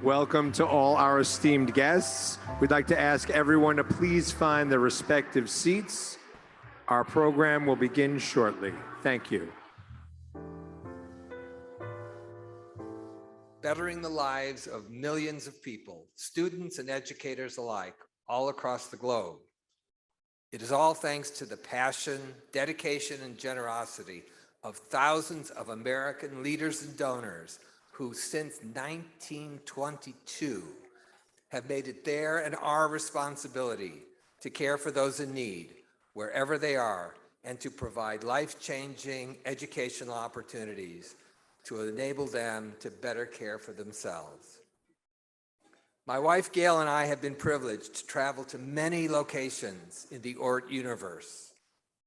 Welcome to all our esteemed guests. We'd like to ask everyone to please find their respective seats. Our program will begin shortly. Thank you. Bettering the lives of millions of people, students and educators alike, all across the globe. It is all thanks to the passion, dedication, and generosity of thousands of American leaders and donors who since 1922 have made it their and our responsibility to care for those in need wherever they are and to provide life-changing educational opportunities to enable them to better care for themselves. My wife Gail and I have been privileged to travel to many locations in the ORT universe,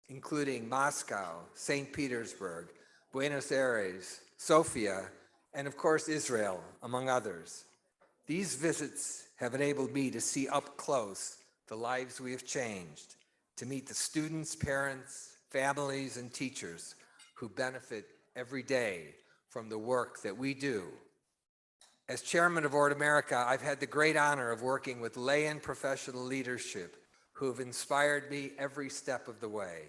including Moscow, St. Petersburg, Buenos Aires, Sofia, and of course Israel, among others. These visits have enabled me to see up close the lives we have changed, to meet the students, parents, families, and teachers who benefit every day from the work that we do. As chairman of ORT America, I've had the great honor of working with lay and professional leadership who have inspired me every step of the way.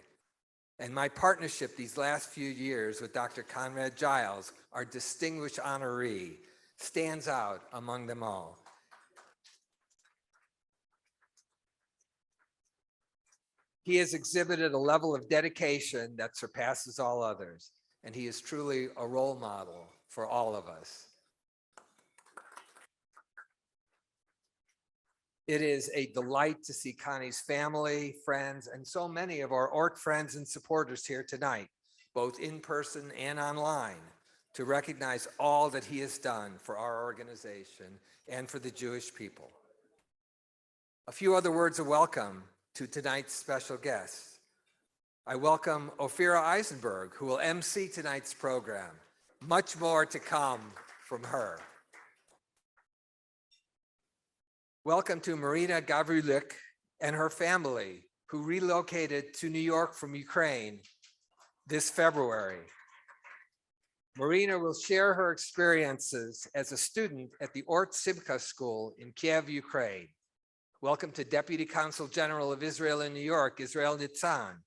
And my partnership these last few years with Dr. Conrad Giles, our distinguished honoree, stands out among them all. He has exhibited a level of dedication that surpasses all others, and he is truly a role model for all of us. It is a delight to see Connie's family, friends, and so many of our ORT friends and supporters here tonight, both in person and online, to recognize all that he has done for our organization and for the Jewish people. A few other words of welcome to tonight's special guests. I welcome Ophira Eisenberg, who will MC tonight's program. Much more to come from her. Welcome to Marina Gavrilyuk and her family, who relocated to New York from Ukraine this February. Marina will share her experiences as a student at the ORT Simcha School in Kiev, Ukraine. Welcome to Deputy Consul General of Israel in New York, Israel Nitzan.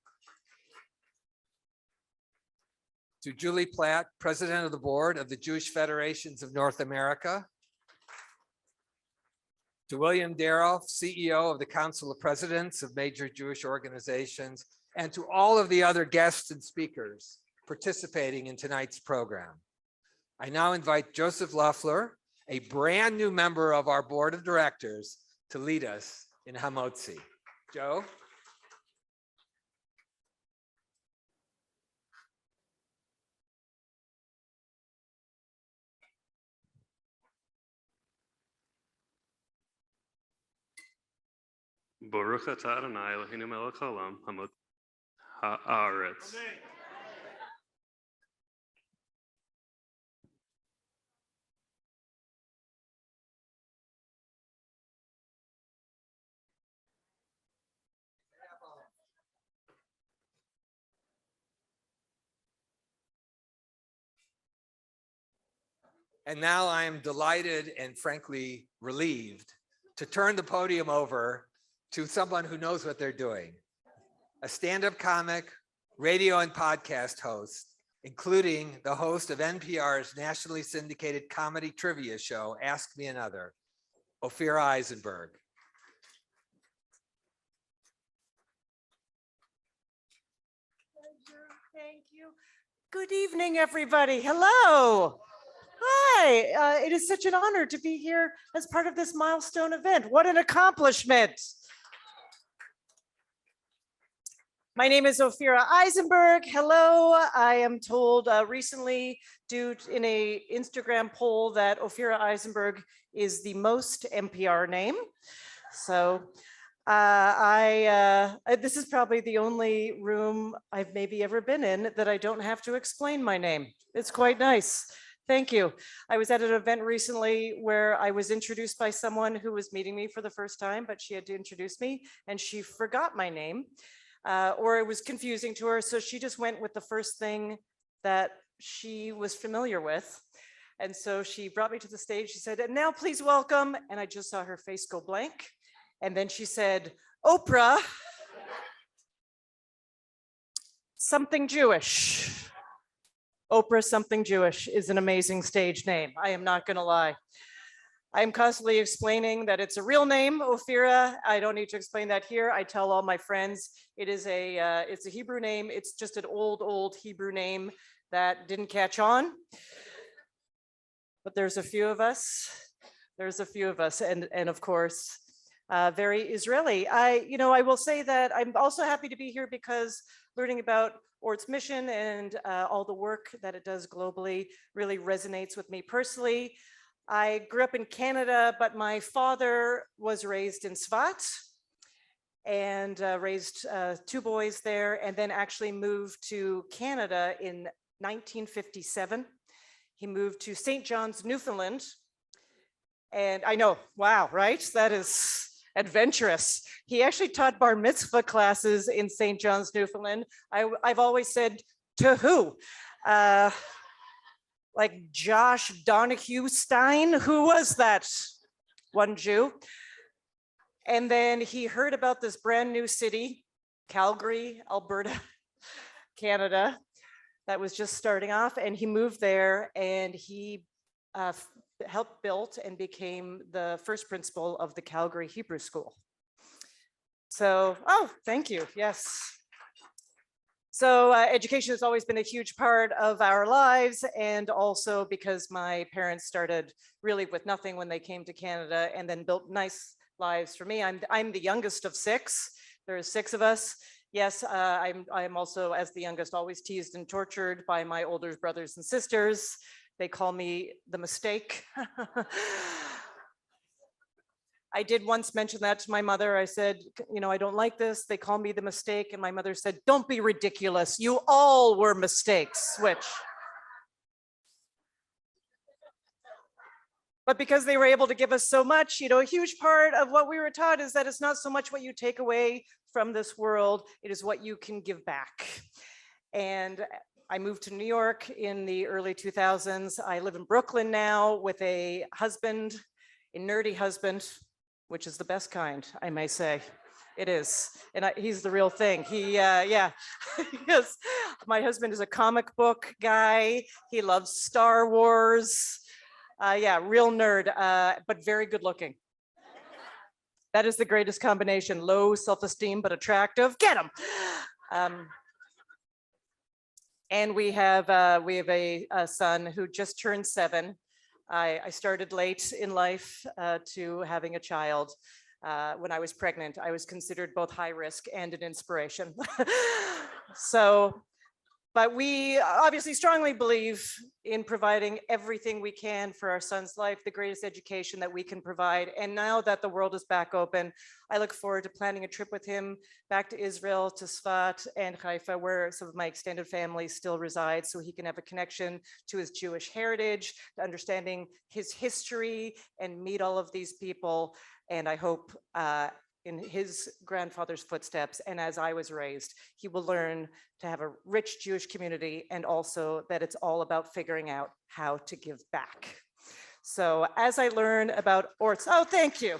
To Julie Platt, President of the Board of the Jewish Federations of North America. To William Daroff, CEO of the Council of Presidents of Major Jewish Organizations, and to all of the other guests and speakers participating in tonight's program. I now invite Joseph Loeffler, a brand new member of our board of directors, to lead us in Hamotzi. Joe? Baruch atah Adonai Eloheinu melech haolam hamod haaretz. And now I am delighted and frankly relieved to turn the podium over to someone who knows what they're doing. A stand-up comic, radio and podcast host, including the host of NPR's nationally syndicated comedy trivia show, Ask Me Another, Ophira Eisenberg. Thank you. Good evening, everybody. Hello. Hi. It is such an honor to be here as part of this milestone event. What an accomplishment. My name is Ophira Eisenberg. Hello. I am told recently, due in a Instagram poll, that Ophira Eisenberg is the most NPR name. So this is probably the only room I've maybe ever been in that I don't have to explain my name. It's quite nice. Thank you. I was at an event recently where I was introduced by someone who was meeting me for the first time, but she had to introduce me and she forgot my name. Or it was confusing to her. So she just went with the first thing that she was familiar with. And so she brought me to the stage. She said, and now please welcome. And I just saw her face go blank. And then she said, Oprah, something Jewish. Oprah something Jewish is an amazing stage name. I am not going to lie. I am constantly explaining that it's a real name, Ophira. I don't need to explain that here. I tell all my friends it's a Hebrew name. It's just an old Hebrew name that didn't catch on. But there's a few of us. And of course, very Israeli. I will say that I'm also happy to be here because learning about ORT's mission and all the work that it does globally really resonates with me personally. I grew up in Canada, but my father was raised in Svat and raised 2 boys there, and then actually moved to Canada in 1957. He moved to St. John's, Newfoundland. And I know, wow, right? That is adventurous. He actually taught bar mitzvah classes in St. John's, Newfoundland. I've always said, to who? Like Josh Donahue Stein, who was that? One Jew. And then he heard about this brand new city, Calgary, Alberta, Canada, that was just starting off. And he moved there and he helped build and became the first principal of the Calgary Hebrew School. So, oh, thank you, yes. So education has always been a huge part of our lives, and also because my parents started really with nothing when they came to Canada and then built nice lives for me. I'm the youngest of 6. There's 6 of us. Yes, I'm also, as the youngest, always teased and tortured by my older brothers and sisters. They call me the mistake. I did once mention that to my mother. I said, I don't like this. They call me the mistake. And my mother said, don't be ridiculous. You all were mistakes, but because they were able to give us so much, a huge part of what we were taught is that it's not so much what you take away from this world, it is what you can give back. And I moved to New York in the early 2000s. I live in Brooklyn now with a husband, a nerdy husband, which is the best kind, I may say. It is, and he's the real thing. Yeah, yes. My husband is a comic book guy. He loves Star Wars. Yeah, real nerd, but very good looking. That is the greatest combination. Low self-esteem, but attractive. Get him. And we have a son who just turned 7. I started late in life to having a child. When I was pregnant, I was considered both high risk and an inspiration. But we obviously strongly believe in providing everything we can for our son's life, the greatest education that we can provide. And now that the world is back open, I look forward to planning a trip with him back to Israel, to Sfat and Haifa, where some of my extended family still resides, so he can have a connection to his Jewish heritage, to understanding his history, and meet all of these people. And I hope in his grandfather's footsteps, and as I was raised, he will learn to have a rich Jewish community, and also that it's all about figuring out how to give back. So as I learn about ORT's, oh, thank you.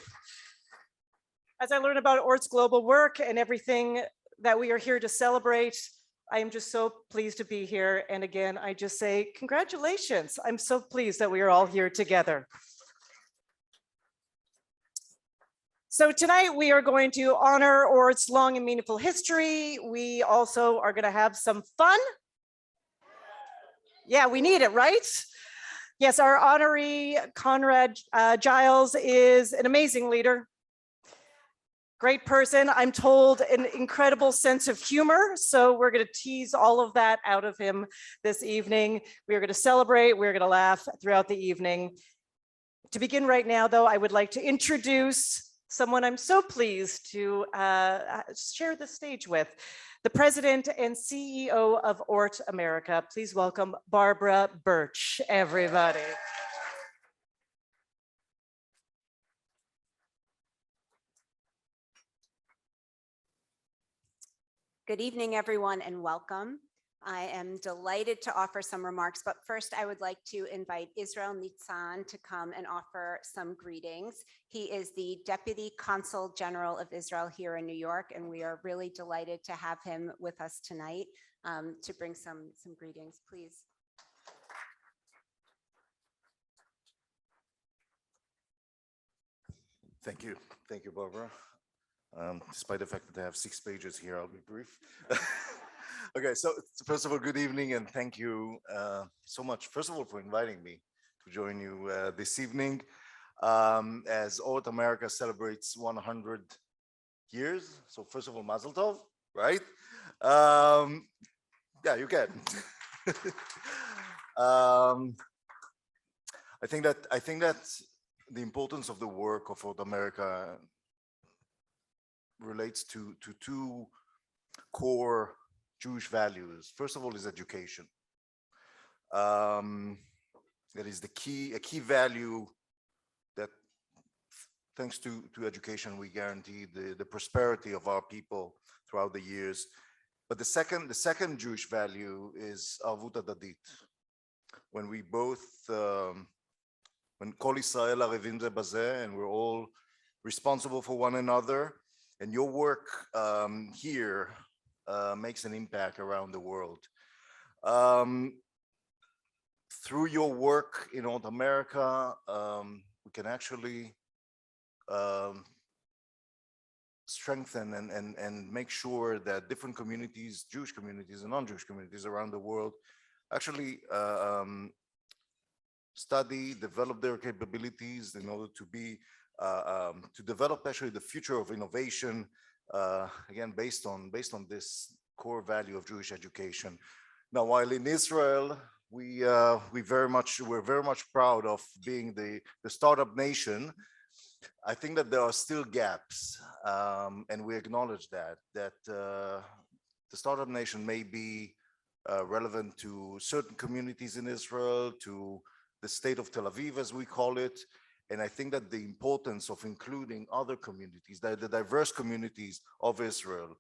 As I learn about ORT's global work and everything that we are here to celebrate, I am just so pleased to be here. And again, I just say congratulations. I'm so pleased that we are all here together. So tonight we are going to honor ORT's long and meaningful history. We also are going to have some fun. Yeah, we need it, right? Yes, our honoree, Conrad Giles, is an amazing leader. Great person, I'm told an incredible sense of humor. So we're going to tease all of that out of him this evening. We are going to celebrate, we're going to laugh throughout the evening. To begin right now, though, I would like to introduce someone I'm so pleased to share the stage with, the President and CEO of ORT America. Please welcome Barbara Birch, everybody. Good evening, everyone, and welcome. I am delighted to offer some remarks, but first I would like to invite Israel Nitzan to come and offer some greetings. He is the Deputy Consul General of Israel here in New York, and we are really delighted to have him with us tonight to bring some greetings, please. Thank you. Thank you, Barbara. Despite the fact that I have 6 pages here, I'll be brief. Okay, so first of all, good evening and thank you so much, first of all, for inviting me to join you this evening as ORT America celebrates 100 years. So first of all, Mazel Tov, right? Yeah, you can. I think that the importance of the work of ORT America relates to 2 core Jewish values. First of all is education. That is a key value that thanks to education, we guarantee the prosperity of our people throughout the years. But the second Jewish value is Arvut Adadit. When we both, when Kol Yisrael Arevim Ze Bazeh, and we're all responsible for one another, and your work here makes an impact around the world. Through your work in ORT America, we can actually strengthen and make sure that different communities, Jewish communities and non-Jewish communities around the world actually study, develop their capabilities in order to be, to develop actually the future of innovation, again, based on this core value of Jewish education. Now, while in Israel, we're very much proud of being the startup nation, I think that there are still gaps, and we acknowledge that the startup nation may be relevant to certain communities in Israel, to the state of Tel Aviv, as we call it. And I think that the importance of including other communities, the diverse communities of Israel,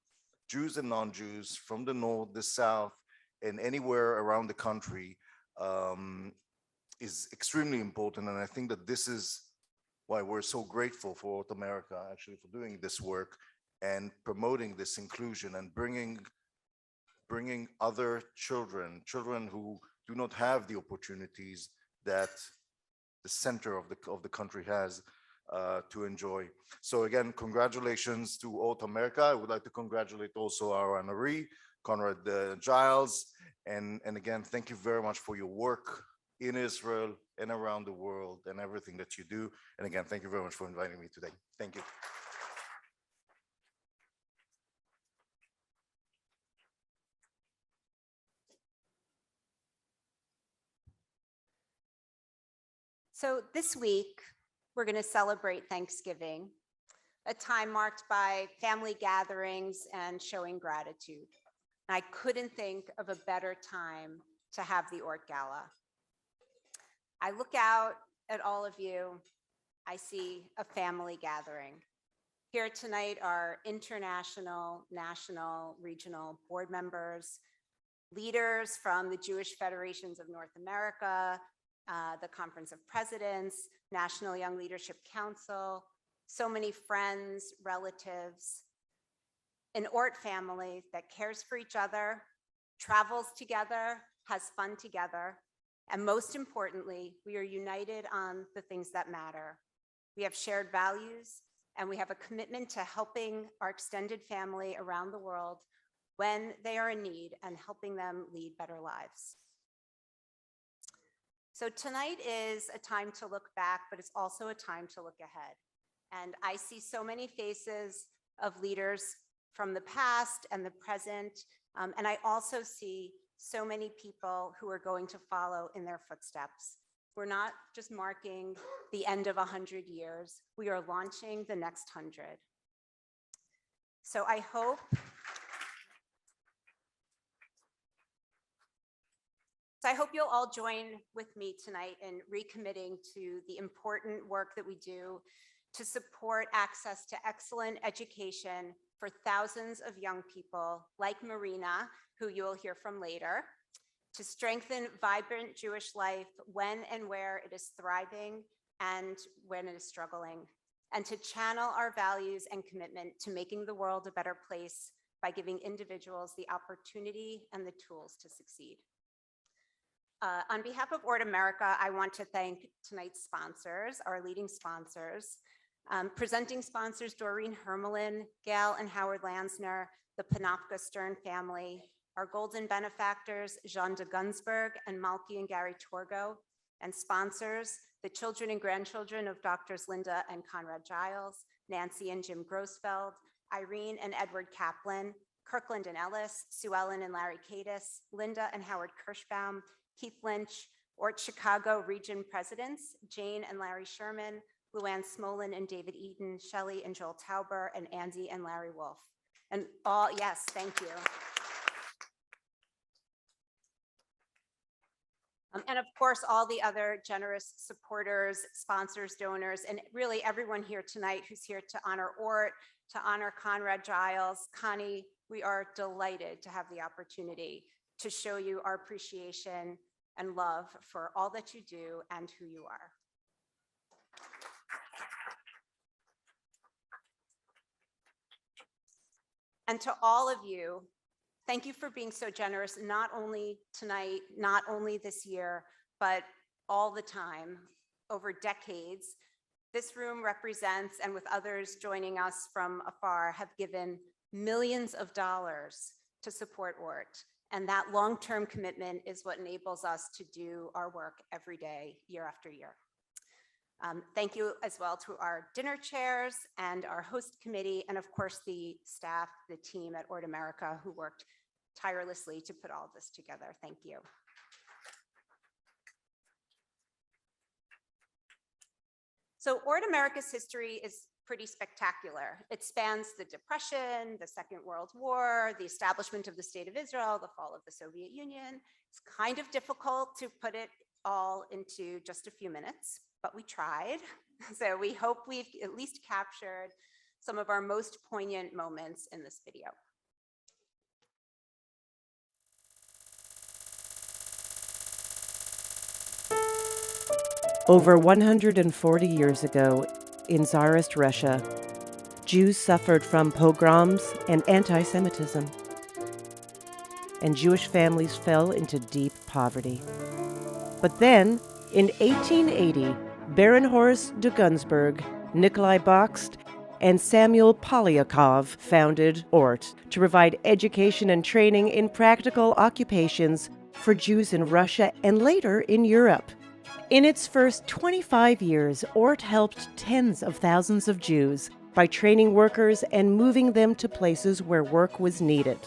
Jews and non-Jews from the north, the south, and anywhere around the country is extremely important. And I think that this is why we're so grateful for ORT America actually for doing this work and promoting this inclusion and bringing other children who do not have the opportunities that the center of the country has to enjoy. So again, congratulations to ORT America. I would like to congratulate also our honoree, Conrad Giles. And again, thank you very much for your work in Israel and around the world and everything that you do. And again, thank you very much for inviting me today. Thank you. So this week, we're going to celebrate Thanksgiving, a time marked by family gatherings and showing gratitude. I couldn't think of a better time to have the ORT Gala. I look out at all of you, I see a family gathering. Here tonight are international, national, regional board members, leaders from the Jewish Federations of North America, the Conference of Presidents, National Young Leadership Council, so many friends, relatives, an ORT family that cares for each other, travels together, has fun together, and most importantly, we are united on the things that matter. We have shared values, and we have a commitment to helping our extended family around the world when they are in need and helping them lead better lives. So tonight is a time to look back, but it's also a time to look ahead. And I see so many faces of leaders from the past and the present, and I also see so many people who are going to follow in their footsteps. We're not just marking the end of 100 years, we are launching the next 100. So I hope you'll all join with me tonight in recommitting to the important work that we do to support access to excellent education for thousands of young people like Marina, who you will hear from later, to strengthen vibrant Jewish life when and where it is thriving and when it is struggling, and to channel our values and commitment to making the world a better place by giving individuals the opportunity and the tools to succeed. On behalf of ORT America, I want to thank tonight's sponsors, our leading sponsors. Presenting sponsors, Doreen Hermelin, Gail and Howard Lansner, the Panofka Stern family, our golden benefactors, Jean de Gunsberg and Malky and Gary Torgo, and sponsors, the children and grandchildren of Doctors Linda and Conrad Giles, Nancy and Jim Grosfeld, Irene and Edward Kaplan, Kirkland and Ellis, Sue Ellen and Larry Cadis, Linda and Howard Kirschbaum, Keith Lynch, ORT Chicago Region Presidents, Jane and Larry Sherman, Luann Smolin and David Eaton, Shelley and Joel Tauber, and Andy and Larry Wolf. And all, yes, thank you. And of course, all the other generous supporters, sponsors, donors, and really everyone here tonight who's here to honor ORT, to honor Conrad Giles. Connie, we are delighted to have the opportunity to show you our appreciation and love for all that you do and who you are. And to all of you, thank you for being so generous, not only tonight, not only this year, but all the time, over decades. This room represents, and with others joining us from afar, have given millions of dollars to support ORT. And that long-term commitment is what enables us to do our work every day, year after year. Thank you as well to our dinner chairs and our host committee, and of course the staff, the team at ORT America who worked tirelessly to put all of this together. Thank you. So ORT America's history is pretty spectacular. It spans the Depression, the Second World War, the establishment of the State of Israel, the fall of the Soviet Union. It's kind of difficult to put it all into just a few minutes, but we tried. So we hope we've at least captured some of our most poignant moments in this video. Over 140 years ago, in Tsarist Russia, Jews suffered from pogroms and anti-Semitism, and Jewish families fell into deep poverty. But then, in 1880, Baron Horst de Gunsberg, Nikolai Bakst, and Samuel Polyakov founded ORT to provide education and training in practical occupations for Jews in Russia and later in Europe. In its first 25 years, ORT helped tens of thousands of Jews by training workers and moving them to places where work was needed.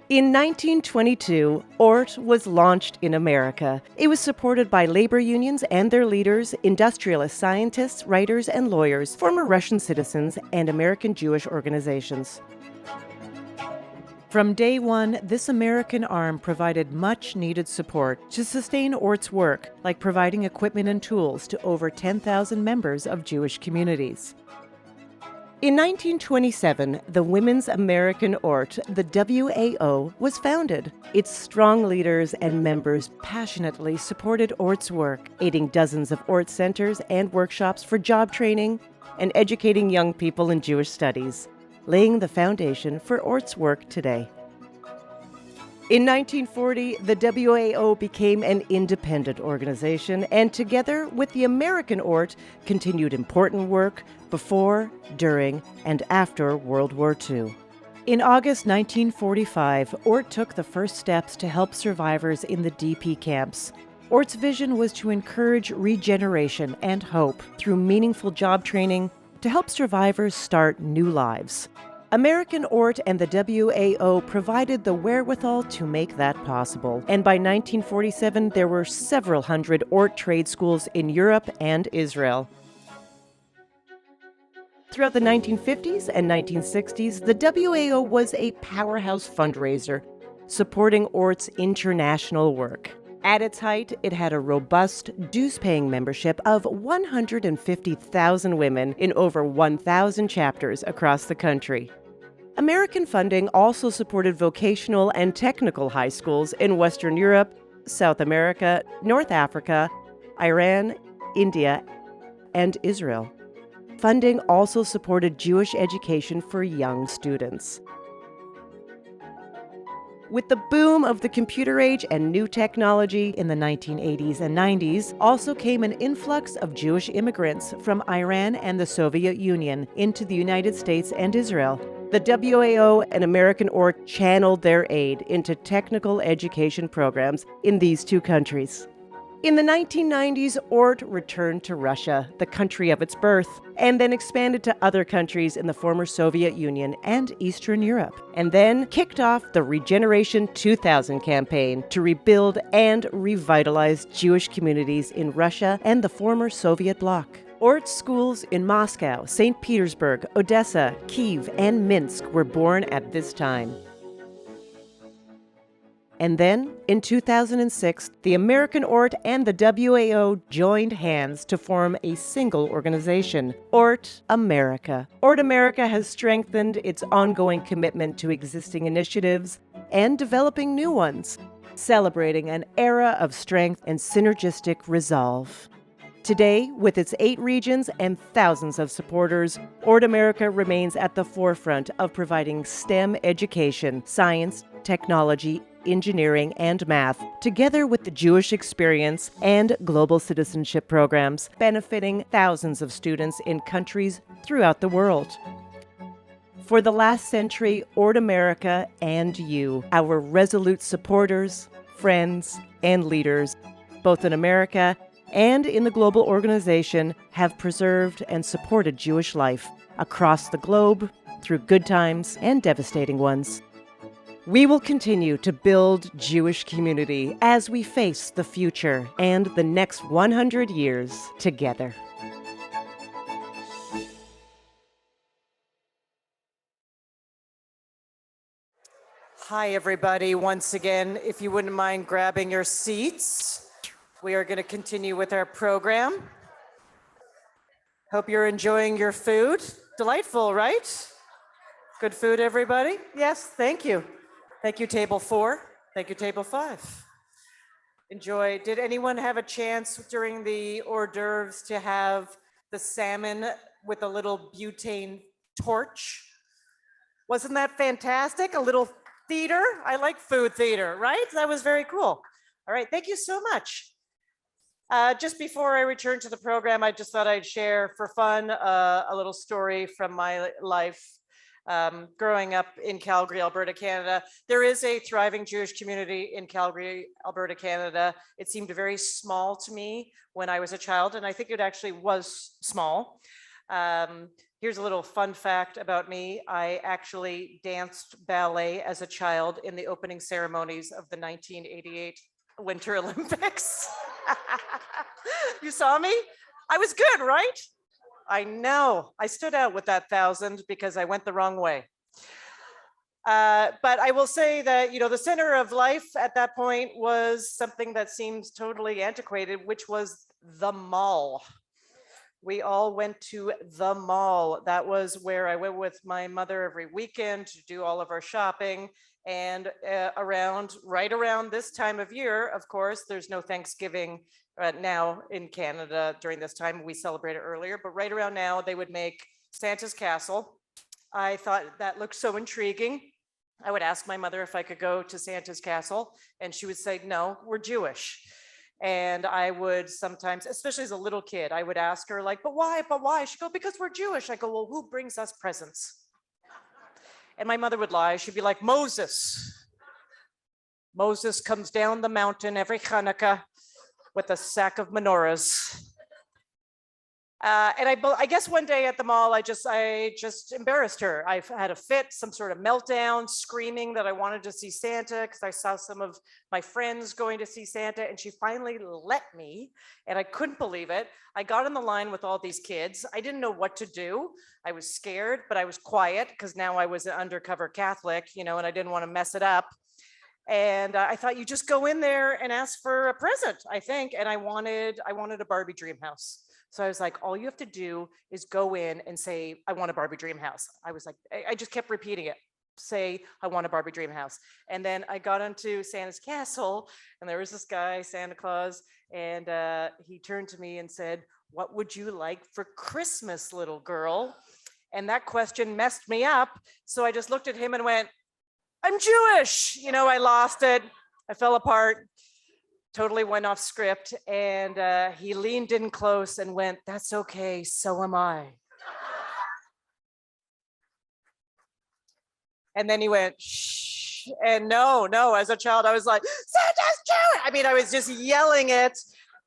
In 1922, ORT was launched in America. It was supported by labor unions and their leaders, industrialist scientists, writers, and lawyers, former Russian citizens, and American Jewish organizations. From day one, this American arm provided much-needed support to sustain ORT's work, like providing equipment and tools to over 10,000 members of Jewish communities. In 1927, the Women's American ORT, the WAO, was founded. Its strong leaders and members passionately supported ORT's work, aiding dozens of ORT centers and workshops for job training and educating young people in Jewish studies, laying the foundation for ORT's work today. In 1940, the WAO became an independent organization, and together with the American ORT, continued important work before, during, and after World War II. In August 1945, ORT took the first steps to help survivors in the DP camps. ORT's vision was to encourage regeneration and hope through meaningful job training to help survivors start new lives. American ORT and the WAO provided the wherewithal to make that possible. And by 1947, there were several hundred ORT trade schools in Europe and Israel. Throughout the 1950s and 1960s, the WAO was a powerhouse fundraiser, supporting ORT's international work. At its height, it had a robust, dues-paying membership of 150,000 women in over 1,000 chapters across the country. American funding also supported vocational and technical high schools in Western Europe, South America, North Africa, Iran, India, and Israel. Funding also supported Jewish education for young students. With the boom of the computer age and new technology in the 1980s and 90s, also came an influx of Jewish immigrants from Iran and the Soviet Union into the United States and Israel. The WAO and American ORT channeled their aid into technical education programs in these two countries. In the 1990s, ORT returned to Russia, the country of its birth, and then expanded to other countries in the former Soviet Union and Eastern Europe, and then kicked off the Regeneration 2000 campaign to rebuild and revitalize Jewish communities in Russia and the former Soviet bloc. ORT schools in Moscow, St. Petersburg, Odessa, Kyiv, and Minsk were born at this time. And then, in 2006, the American ORT and the WAO joined hands to form a single organization, ORT America. ORT America has strengthened its ongoing commitment to existing initiatives and developing new ones, celebrating an era of strength and synergistic resolve. Today, with its 8 regions and thousands of supporters, ORT America remains at the forefront of providing STEM education, science, technology, engineering, and math, together with the Jewish experience and global citizenship programs, benefiting thousands of students in countries throughout the world. For the last century, ORT America and you, our resolute supporters, friends, and leaders, both in America and in the global organization, have preserved and supported Jewish life across the globe through good times and devastating ones. We will continue to build Jewish community as we face the future and the next 100 years together. Hi, everybody. Once again, if you wouldn't mind grabbing your seats, we are going to continue with our program. Hope you're enjoying your food. Delightful, right? Good food, everybody? Yes, thank you. Thank you, table 4. Thank you, table 5. Enjoy. Did anyone have a chance during the hors d'oeuvres to have the salmon with a little butane torch? Wasn't that fantastic? A little theater? I like food theater, right? That was very cool. All right, thank you so much. Just before I return to the program, I just thought I'd share for fun a little story from my life. Growing up in Calgary, Alberta, Canada. There is a thriving Jewish community in Calgary, Alberta, Canada. It seemed very small to me when I was a child, and I think it actually was small. Here's a little fun fact about me. I actually danced ballet as a child in the opening ceremonies of the 1988 Winter Olympics. You saw me? I was good, right? I know. I stood out with that 1,000 because I went the wrong way. But I will say that, the center of life at that point was something that seems totally antiquated, which was the mall. We all went to the mall. That was where I went with my mother every weekend to do all of our shopping. And right around this time of year, of course, there's no Thanksgiving now in Canada during this time. We celebrate it earlier, but right around now, they would make Santa's Castle. I thought that looked so intriguing. I would ask my mother if I could go to Santa's Castle, and she would say, no, we're Jewish. And I would sometimes, especially as a little kid, I would ask her like, but why? She'd go, because we're Jewish. I go, well, who brings us presents? And my mother would lie. She'd be like, Moses. Moses comes down the mountain every Hanukkah with a sack of menorahs. And I guess one day at the mall, I just embarrassed her. I had a fit, some sort of meltdown, screaming that I wanted to see Santa because I saw some of my friends going to see Santa, and she finally let me, and I couldn't believe it. I got in the line with all these kids. I didn't know what to do. I was scared, but I was quiet because now I was an undercover Catholic, and I didn't want to mess it up. And I thought you just go in there and ask for a present, I think. And I wanted a Barbie dream house. So I was like, all you have to do is go in and say, I want a Barbie dream house. I was like, I just kept repeating it. Say, I want a Barbie dream house. And then I got into Santa's castle, and there was this guy, Santa Claus, and he turned to me and said, what would you like for Christmas, little girl? And that question messed me up. So I just looked at him and went, I'm Jewish. You know, I lost it. I fell apart, totally went off script. And he leaned in close and went, that's okay, so am I. And then he went, shh. And no, as a child, I was like, Santa's Jewish. I mean, I was just yelling it.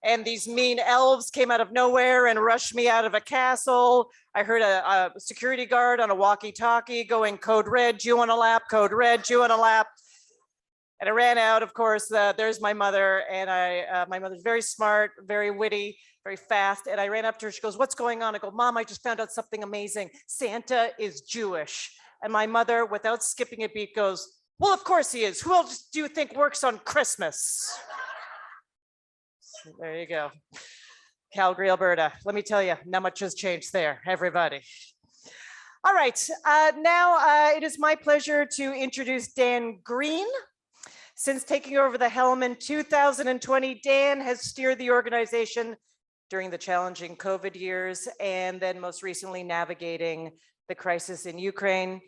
And these mean elves came out of nowhere and rushed me out of a castle. I heard a security guard on a walkie-talkie going, code red, Jew on a lap, code red, Jew on a lap. And I ran out, of course, there's my mother. And my mother's very smart, very witty, very fast. And I ran up to her, she goes, what's going on? I go, Mom, I just found out something amazing. Santa is Jewish. And my mother, without skipping a beat, goes, well, of course he is. Who else do you think works on Christmas? So there you go. Calgary, Alberta. Let me tell you, not much has changed there, everybody. All right, now it is my pleasure to introduce Dan Green. Since taking over the helm in 2020, Dan has steered the organization during the challenging COVID years, and then most recently navigating the crisis in Ukraine.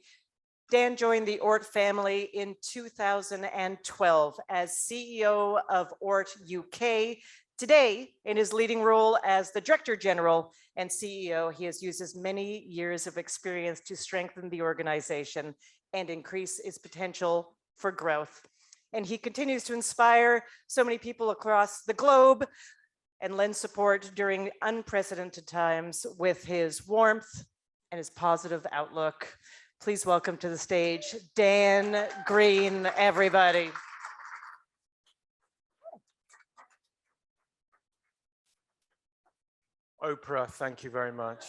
Dan joined the ORT family in 2012 as CEO of ORT UK. Today, in his leading role as the Director General and CEO, he has used his many years of experience to strengthen the organization and increase its potential for growth. And he continues to inspire so many people across the globe and lend support during unprecedented times with his warmth and his positive outlook. Please welcome to the stage, Dan Green, everybody. Oprah, thank you very much.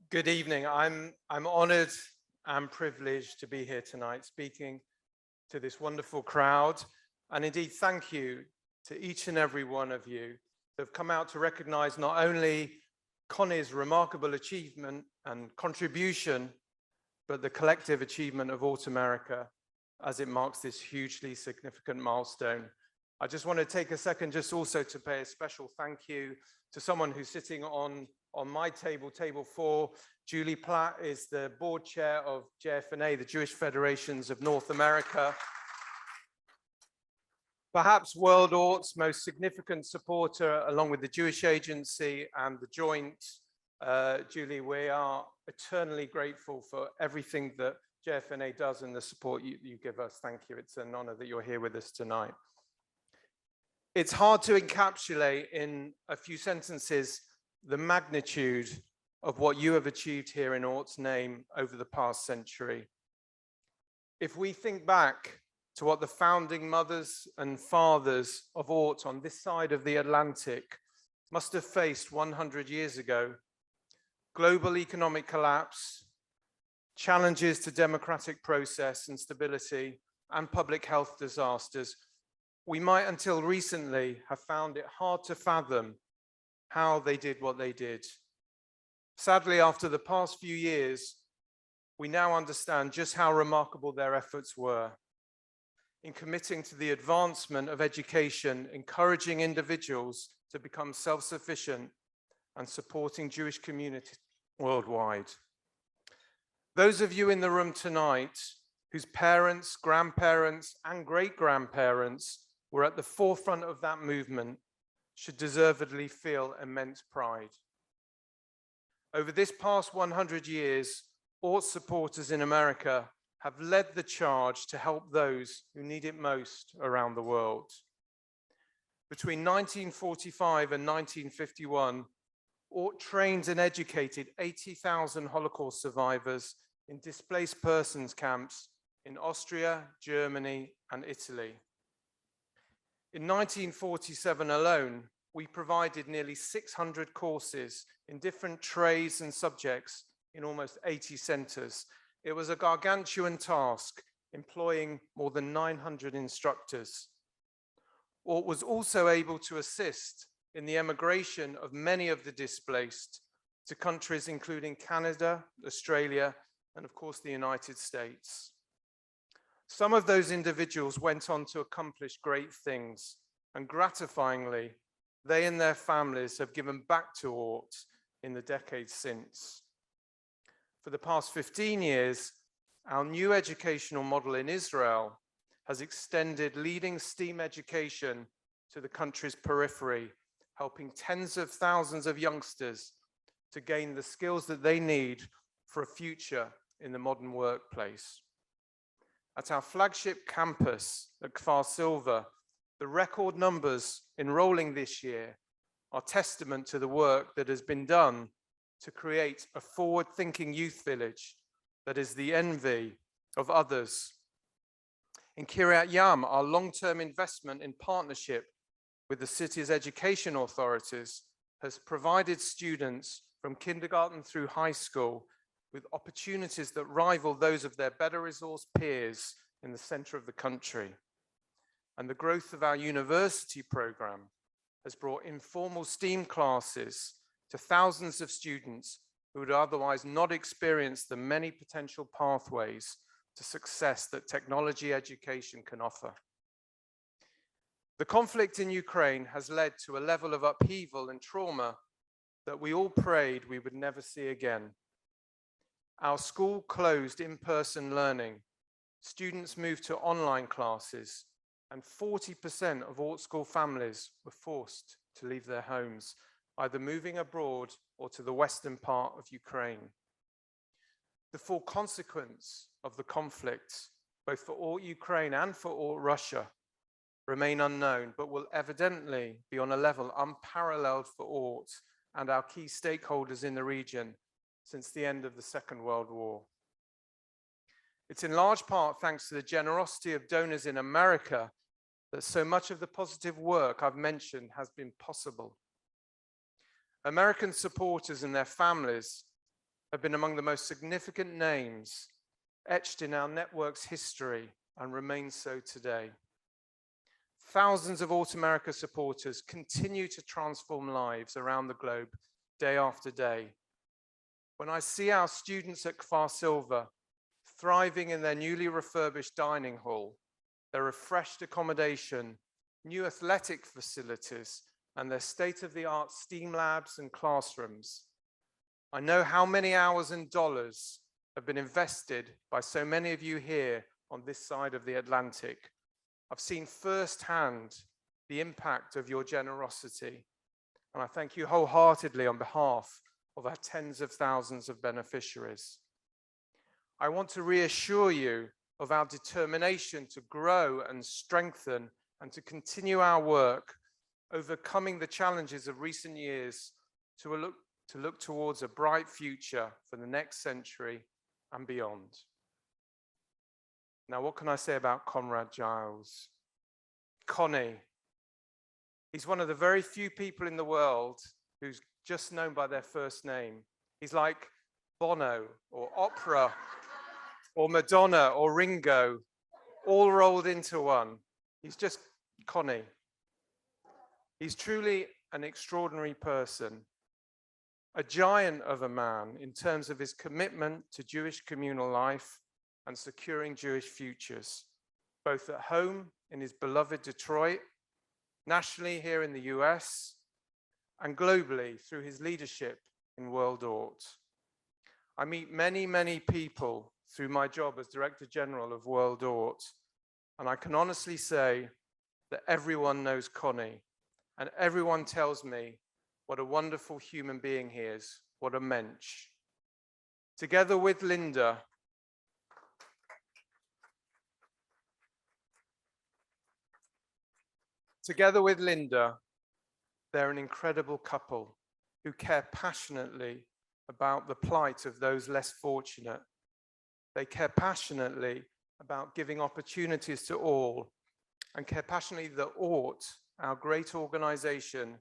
Good evening. I'm honored and privileged to be here tonight speaking to this wonderful crowd. And indeed, thank you to each and every one of you who have come out to recognize not only Connie's remarkable achievement and contribution, but the collective achievement of ORT America as it marks this hugely significant milestone. I just want to take a second just also to pay a special thank you to someone who's sitting on my table, table 4. Julie Platt is the board chair of JFNA, the Jewish Federations of North America. Perhaps World ORT's most significant supporter, along with the Jewish Agency and the Joint. Julie, we are eternally grateful for everything that JFNA does and the support you give us. Thank you. It's an honor that you're here with us tonight. It's hard to encapsulate in a few sentences the magnitude of what you have achieved here in ORT's name over the past century. If we think back to what the founding mothers and fathers of ORT on this side of the Atlantic must have faced 100 years ago, global economic collapse, challenges to democratic process and stability, and public health disasters, we might until recently have found it hard to fathom how they did what they did. Sadly, after the past few years, we now understand just how remarkable their efforts were in committing to the advancement of education, encouraging individuals to become self-sufficient, and supporting Jewish communities worldwide. Those of you in the room tonight whose parents, grandparents, and great-grandparents were at the forefront of that movement should deservedly feel immense pride. Over this past 100 years, ORT supporters in America have led the charge to help those who need it most around the world. Between 1945 and 1951, ORT trained and educated 80,000 Holocaust survivors in displaced persons camps in Austria, Germany, and Italy. In 1947 alone, we provided nearly 600 courses in different trades and subjects in almost 80 centres. It was a gargantuan task, employing more than 900 instructors. ORT was also able to assist in the emigration of many of the displaced to countries including Canada, Australia, and of course the United States. Some of those individuals went on to accomplish great things, and gratifyingly, they and their families have given back to ORT in the decades since. For the past 15 years, our new educational model in Israel has extended leading STEAM education to the country's periphery, helping tens of thousands of youngsters to gain the skills that they need for a future in the modern workplace. At our flagship campus at Kfar Silva, the record numbers enrolling this year are testament to the work that has been done to create a forward-thinking youth village that is the envy of others. In Kiryat Yam, our long-term investment in partnership with the city's education authorities has provided students from kindergarten through high school with opportunities that rival those of their better resourced peers in the center of the country. And the growth of our university program has brought informal STEAM classes to thousands of students who would otherwise not experience the many potential pathways to success that technology education can offer. The conflict in Ukraine has led to a level of upheaval and trauma that we all prayed we would never see again. Our school closed in-person learning, students moved to online classes, and 40% of ORT school families were forced to leave their homes, either moving abroad or to the western part of Ukraine. The full consequence of the conflict, both for ORT Ukraine and for ORT Russia, remain unknown, but will evidently be on a level unparalleled for ORT and our key stakeholders in the region since the end of the Second World War. It's in large part thanks to the generosity of donors in America that so much of the positive work I've mentioned has been possible. American supporters and their families have been among the most significant names etched in our network's history and remain so today. Thousands of ORT America supporters continue to transform lives around the globe day after day. When I see our students at Kfar Silva thriving in their newly refurbished dining hall, their refreshed accommodation, new athletic facilities, and their state-of-the-art STEAM labs and classrooms, I know how many hours and dollars have been invested by so many of you here on this side of the Atlantic. I've seen firsthand the impact of your generosity, and I thank you wholeheartedly on behalf of our tens of thousands of beneficiaries. I want to reassure you of our determination to grow and strengthen and to continue our work, overcoming the challenges of recent years to look towards a bright future for the next century and beyond. Now, what can I say about Conrad Giles? Connie. He's one of the very few people in the world who's just known by their first name. He's like Bono or Opera or Madonna or Ringo, all rolled into one. He's just Connie. He's truly an extraordinary person, a giant of a man in terms of his commitment to Jewish communal life and securing Jewish futures, both at home in his beloved Detroit, nationally here in the US, and globally through his leadership in World ORT. I meet many, many people through my job as Director General of World ORT, and I can honestly say that everyone knows Connie, and everyone tells me what a wonderful human being he is, what a mensch. Together with Linda, they're an incredible couple who care passionately about the plight of those less fortunate. They care passionately about giving opportunities to all and care passionately that ORT, our great organization,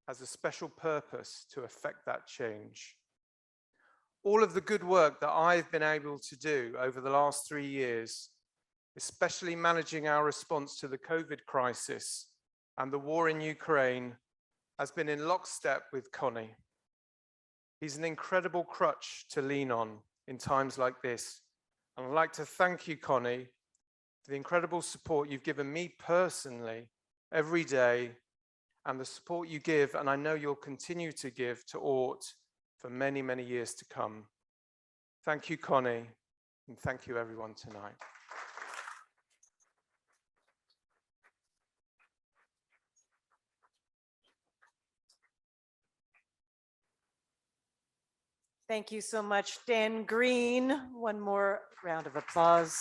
has a special purpose to effect that change. All of the good work that I've been able to do over the last 3 years, especially managing our response to the COVID crisis and the war in Ukraine, has been in lockstep with Connie. He's an incredible crutch to lean on in times like this. And I'd like to thank you, Connie, for the incredible support you've given me personally every day, and the support you give, and I know you'll continue to give, to ORT for many, many years to come. Thank you, Connie, and thank you everyone tonight. Thank you so much, Dan Green. One more round of applause.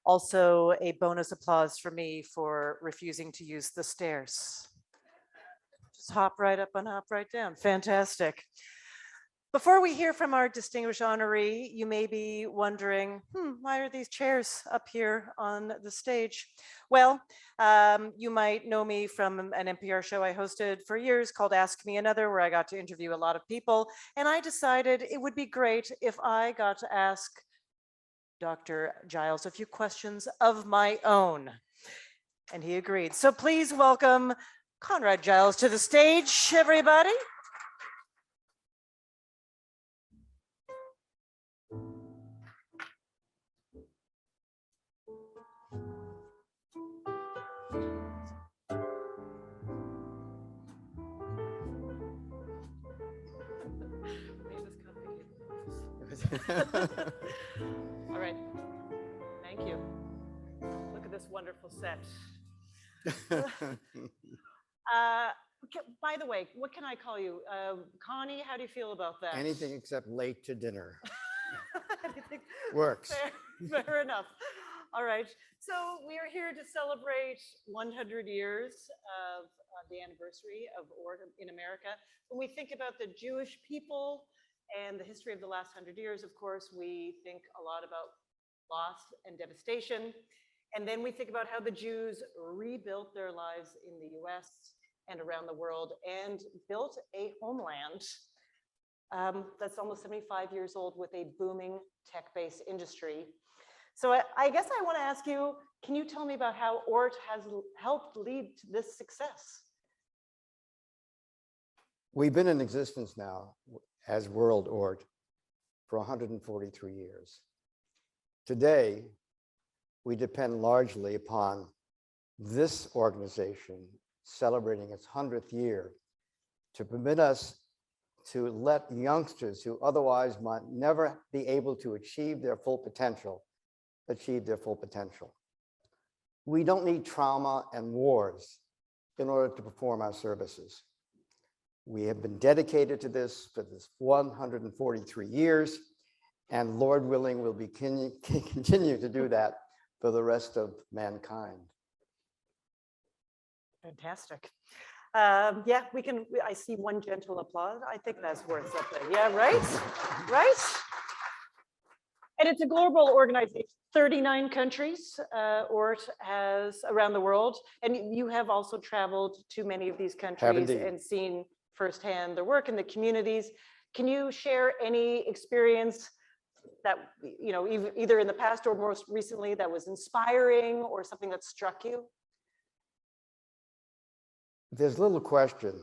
Also, a bonus applause for me for refusing to use the stairs. Just hop right up and hop right down. Fantastic. Before we hear from our distinguished honoree, you may be wondering, why are these chairs up here on the stage? Well, you might know me from an NPR show I hosted for years called Ask Me Another, where I got to interview a lot of people. And I decided it would be great if I got to ask Dr. Giles a few questions of my own. And he agreed. So please welcome Conrad Giles to the stage, everybody. All right, thank you. Look at this wonderful set. By the way, what can I call you? Connie, how do you feel about that? Anything except late to dinner. Anything- Works. Fair enough. All right, so we are here to celebrate 100 years of the anniversary of ORT in America. When we think about the Jewish people and the history of the last 100 years, of course, we think a lot about loss and devastation. And then we think about how the Jews rebuilt their lives in the US and around the world and built a homeland that's almost 75 years old with a booming tech-based industry. So I guess I want to ask you, can you tell me about how ORT has helped lead to this success? We've been in existence now as World ORT for 143 years. Today, we depend largely upon this organization celebrating its 100th year to permit us to let youngsters who otherwise might never be able to achieve their full potential. We don't need trauma and wars in order to perform our services. We have been dedicated to this for this 143 years, and Lord willing, we'll be continue to do that for the rest of mankind. Fantastic. Yeah, we can, I see one gentle applause. I think that's worth something. Yeah, right? Right? And it's a global organization, 39 countries ORT has around the world. And you have also traveled to many of these countries and seen firsthand their work in the communities. Can you share any experience that, you know, either in the past or most recently that was inspiring or something that struck you? There's little question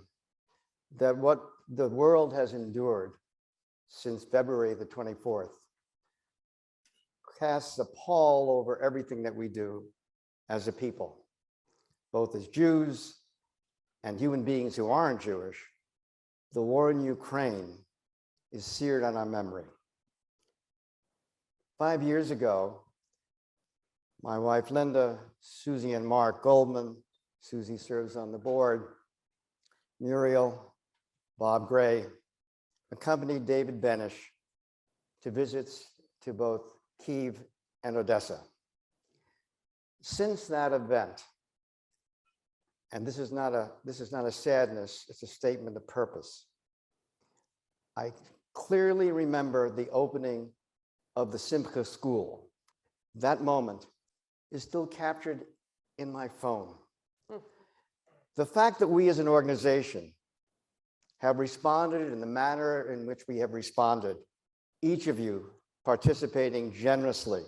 that what the world has endured since February the 24th casts a pall over everything that we do as a people, both as Jews and human beings who aren't Jewish. The war in Ukraine is seared on our memory. 5 years ago, my wife Linda, Susie and Mark Goldman, Susie serves on the board, Muriel, Bob Gray, accompanied David Benish to visits to both Kyiv and Odessa. Since that event, and this is not a sadness, it's a statement of purpose. I clearly remember the opening of the Simcha school. That moment is still captured in my phone. The fact that we as an organization have responded in the manner in which we have responded, each of you participating generously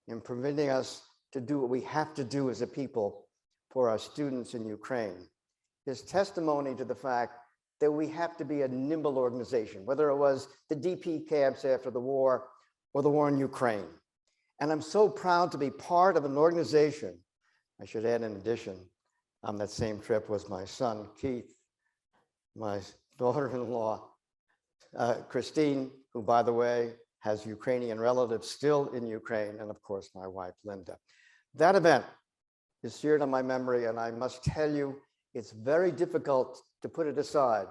in permitting us to do what we have to do as a people for our students in Ukraine, is testimony to the fact that we have to be a nimble organization, whether it was the DP camps after the war or the war in Ukraine. And I'm so proud to be part of an organization. I should add, in addition, on that same trip was my son, Keith, my daughter-in-law, Christine, who, by the way, has Ukrainian relatives still in Ukraine, and of course, my wife, Linda. That event is seared on my memory, and I must tell you, it's very difficult to put it aside.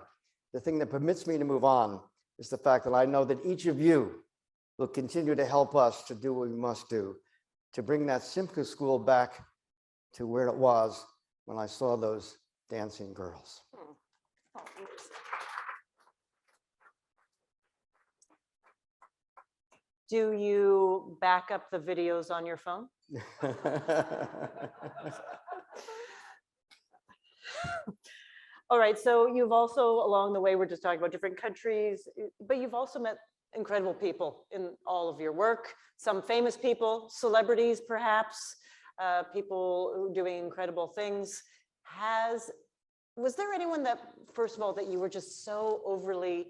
The thing that permits me to move on is the fact that I know that each of you will continue to help us to do what we must do, to bring that Simcha School back to where it was when I saw those dancing girls. Do you back up the videos on your phone? All right, so you've also, along the way, we're just talking about different countries, but you've also met incredible people in all of your work, some famous people, celebrities perhaps, people doing incredible things. Was there anyone that, first of all, that you were just so overly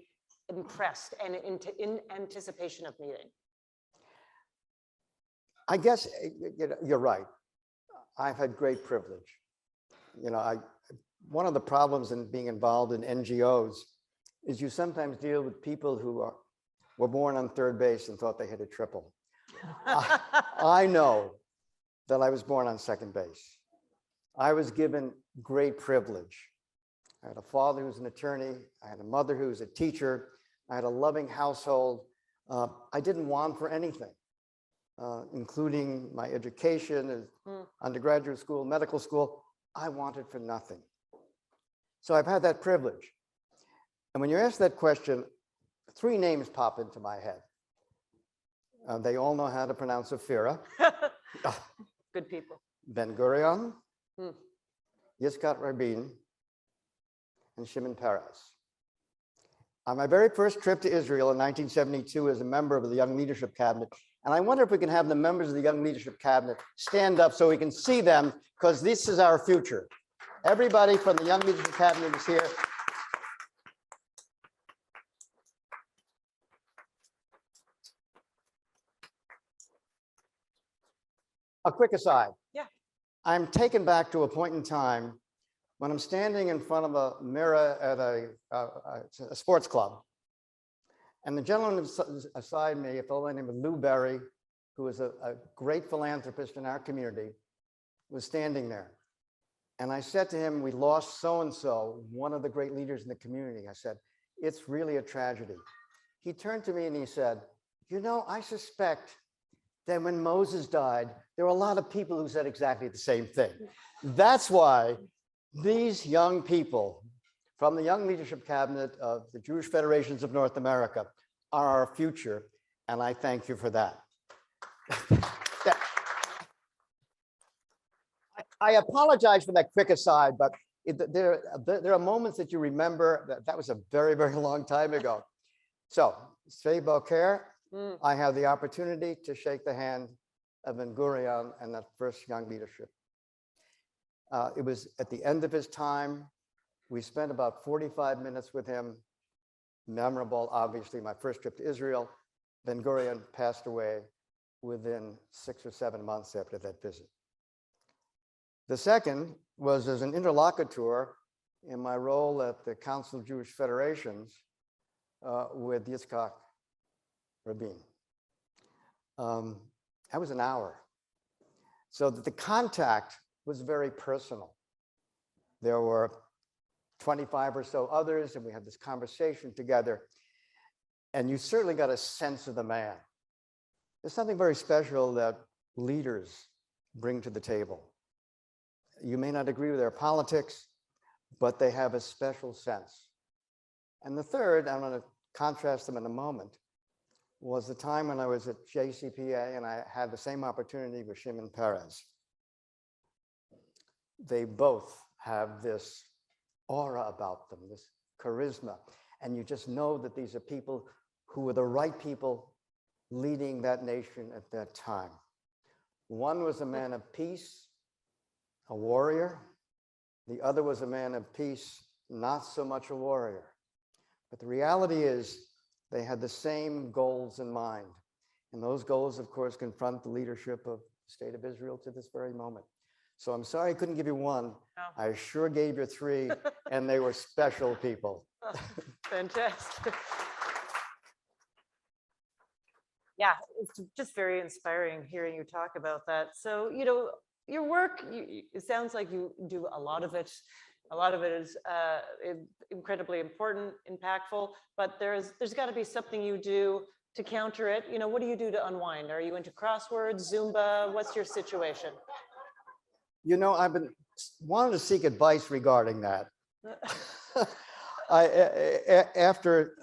impressed and in anticipation of meeting? I guess you're right. I've had great privilege. One of the problems in being involved in NGOs is you sometimes deal with people who were born on third base and thought they hit a triple. I know that I was born on second base. I was given great privilege. I had a father who was an attorney. I had a mother who was a teacher. I had a loving household. I didn't want for anything, including my education, undergraduate school, medical school. I wanted for nothing. So I've had that privilege. And when you ask that question, three names pop into my head. They all know how to pronounce Ophira. Good people. Ben-Gurion, Yitzhak Rabin, and Shimon Peres. On my very first trip to Israel in 1972 as a member of the Young Leadership Cabinet, and I wonder if we can have the members of the Young Leadership Cabinet stand up so we can see them, because this is our future. Everybody from the Young Leadership Cabinet is here. A quick aside. Yeah. I'm taken back to a point in time when I'm standing in front of a mirror at a sports club. And the gentleman beside me, a fellow named Lou Berry, who is a great philanthropist in our community, was standing there. And I said to him, we lost so-and-so, one of the great leaders in the community. I said, it's really a tragedy. He turned to me and he said, I suspect that when Moses died, there were a lot of people who said exactly the same thing. That's why these young people from the Young Leadership Cabinet of the Jewish Federations of North America are our future, and I thank you for that. I apologize for that quick aside, but there are moments that you remember that was a very, very long time ago. So, Svei Boker, I have the opportunity to shake the hand of Ben-Gurion and that first young leadership. It was at the end of his time. We spent about 45 minutes with him. Memorable, obviously, my first trip to Israel. Ben-Gurion passed away within 6 or 7 months after that visit. The second was as an interlocutor in my role at the Council of Jewish Federations with Yitzhak Rabin. That was an hour. So that the contact was very personal. There were 25 or so others, and we had this conversation together. And you certainly got a sense of the man. There's something very special that leaders bring to the table. You may not agree with their politics, but they have a special sense. And the third, I'm going to contrast them in a moment, was the time when I was at JCPA and I had the same opportunity with Shimon Peres. They both have this aura about them, this charisma. And you just know that these are people who were the right people leading that nation at that time. One was a man of peace, a warrior. The other was a man of peace, not so much a warrior. But the reality is they had the same goals in mind. And those goals, of course, confront the leadership of the state of Israel to this very moment. So I'm sorry I couldn't give you one. No. I sure gave you three, and they were special people. Oh, fantastic. Yeah, it's just very inspiring hearing you talk about that. So, you know, your work, it sounds like you do a lot of it. A lot of it is incredibly important, impactful, but there's got to be something you do to counter it. You know, what do you do to unwind? Are you into crosswords, Zumba? What's your situation? You know, I've been wanting to seek advice regarding that. After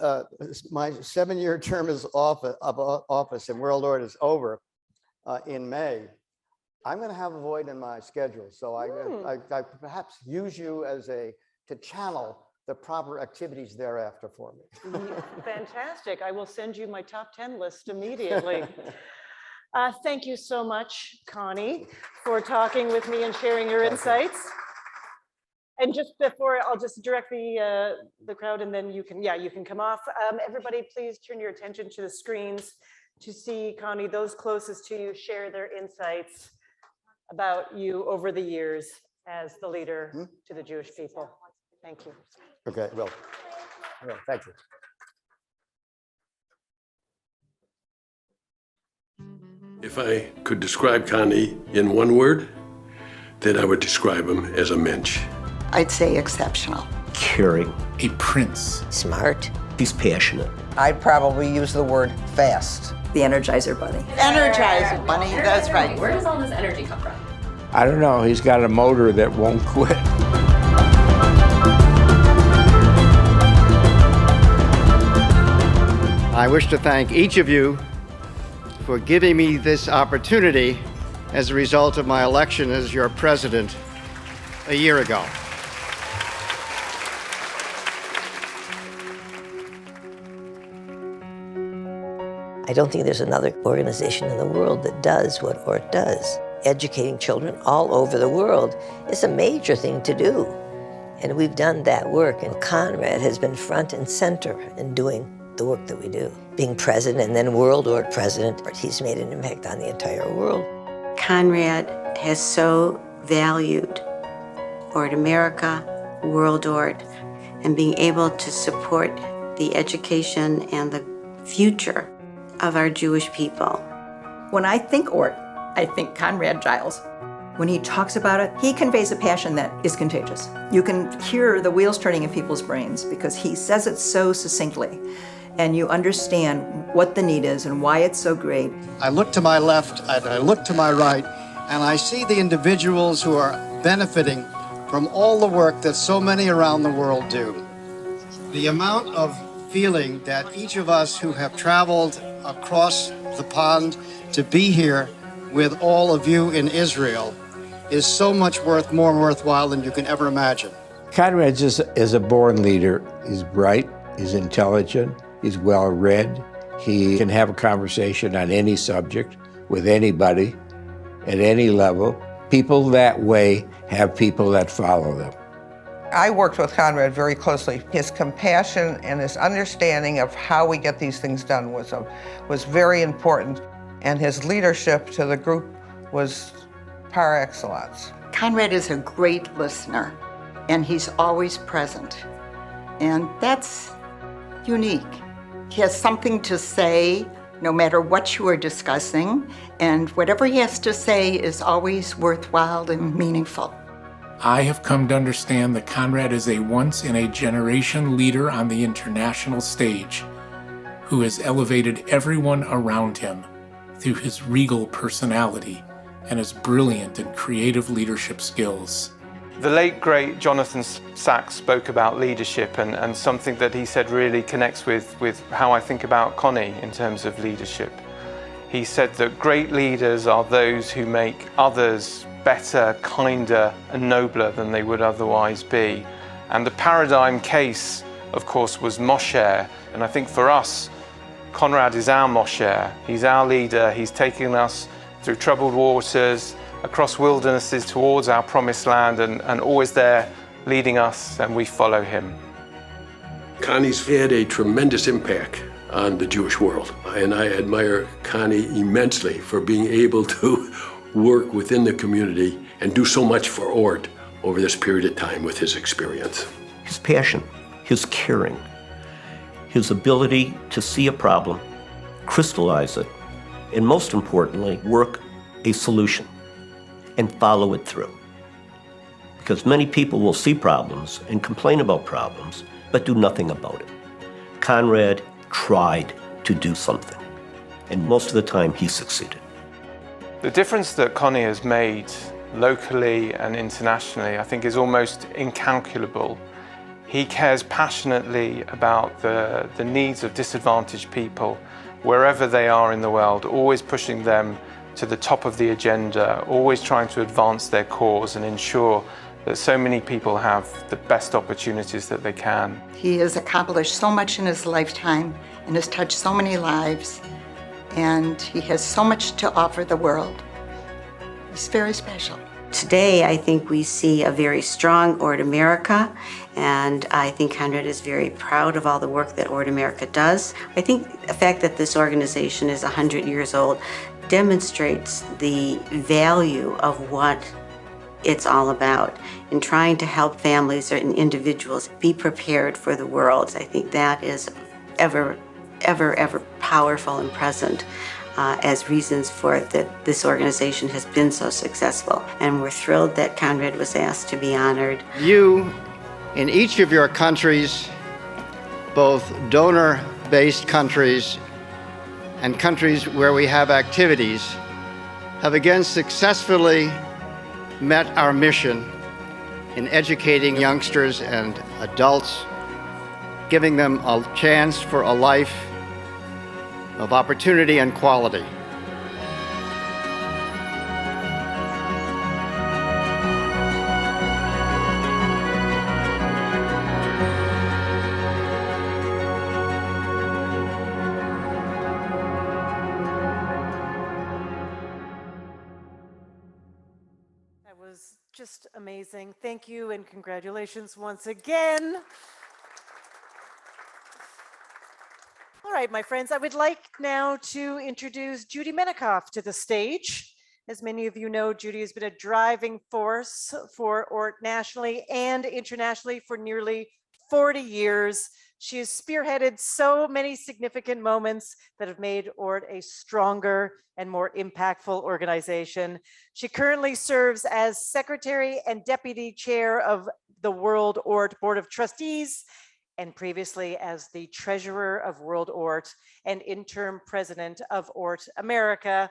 my 7-year term of office in World ORT is over in May, I'm going to have a void in my schedule. So I perhaps use you as to channel the proper activities thereafter for me. Fantastic. I will send you my top 10 list immediately. Thank you so much, Connie, for talking with me and sharing your insights. And just before, I'll just direct the crowd, and then you can come off. Everybody, please turn your attention to the screens to see Connie, those closest to you, share their insights about you over the years as the leader to the Jewish people. Thank you. Okay, well, thank you. If I could describe Connie in one word, then I would describe him as a mensch. I'd say exceptional. Caring. A prince. Smart. He's passionate. I'd probably use the word fast. The Energizer Bunny. Energizer Bunny, that's right. Where does all this energy come from? I don't know. He's got a motor that won't quit. I wish to thank each of you for giving me this opportunity as a result of my election as your president a year ago. I don't think there's another organization in the world that does what ORT does. Educating children all over the world is a major thing to do. And we've done that work, and Conrad has been front and center in doing the work that we do. Being president and then World ORT President, he's made an impact on the entire world. Conrad has so valued ORT America, World ORT, and being able to support the education and the future of our Jewish people. When I think ORT, I think Conrad Giles. When he talks about it, he conveys a passion that is contagious. You can hear the wheels turning in people's brains because he says it so succinctly, and you understand what the need is and why it's so great. I look to my left and I look to my right, and I see the individuals who are benefiting from all the work that so many around the world do. The amount of feeling that each of us who have traveled across the pond to be here with all of you in Israel is so much more worthwhile than you can ever imagine. Conrad is a born leader. He's bright, he's intelligent, he's well-read. He can have a conversation on any subject with anybody at any level. People that way have people that follow them. I worked with Conrad very closely. His compassion and his understanding of how we get these things done was very important, and his leadership to the group was par excellence. Conrad is a great listener, and he's always present, and that's unique. He has something to say no matter what you are discussing, and whatever he has to say is always worthwhile and meaningful. I have come to understand that Conrad is a once-in-a-generation leader on the international stage who has elevated everyone around him through his regal personality and his brilliant and creative leadership skills. The late, great Jonathan Sachs spoke about leadership, and something that he said really connects with how I think about Connie in terms of leadership. He said that great leaders are those who make others better, kinder, and nobler than they would otherwise be. And the paradigm case, of course, was Moshe. And I think for us, Conrad is our Moshe. He's our leader. He's taking us through troubled waters, across wildernesses towards our promised land, and always there leading us, and we follow him. Connie's had a tremendous impact on the Jewish world, and I admire Connie immensely for being able to work within the community and do so much for ORT over this period of time with his experience. His passion, his caring, his ability to see a problem, crystallize it, and most importantly, work a solution and follow it through. Because many people will see problems and complain about problems, but do nothing about it. Conrad tried to do something, and most of the time he succeeded. The difference that Connie has made locally and internationally, I think, is almost incalculable. He cares passionately about the needs of disadvantaged people wherever they are in the world, always pushing them to the top of the agenda, always trying to advance their cause and ensure that so many people have the best opportunities that they can. He has accomplished so much in his lifetime and has touched so many lives, and he has so much to offer the world. He's very special. Today, I think we see a very strong ORT America, and I think Conrad is very proud of all the work that ORT America does. I think the fact that this organization is 100 years old demonstrates the value of what it's all about in trying to help families and individuals be prepared for the world. I think that is ever powerful and present as reasons for that this organization has been so successful. And we're thrilled that Conrad was asked to be honored. You, in each of your countries, both donor-based countries and countries where we have activities, have again successfully met our mission in educating youngsters and adults, giving them a chance for a life of opportunity and quality. That was just amazing. Thank you and congratulations once again. All right, my friends, I would like now to introduce Judy Menikoff to the stage. As many of you know, Judy has been a driving force for ORT nationally and internationally for nearly 40 years. She has spearheaded so many significant moments that have made ORT a stronger and more impactful organization. She currently serves as Secretary and Deputy Chair of the World ORT Board of Trustees, and previously as the Treasurer of World ORT and Interim President of ORT America.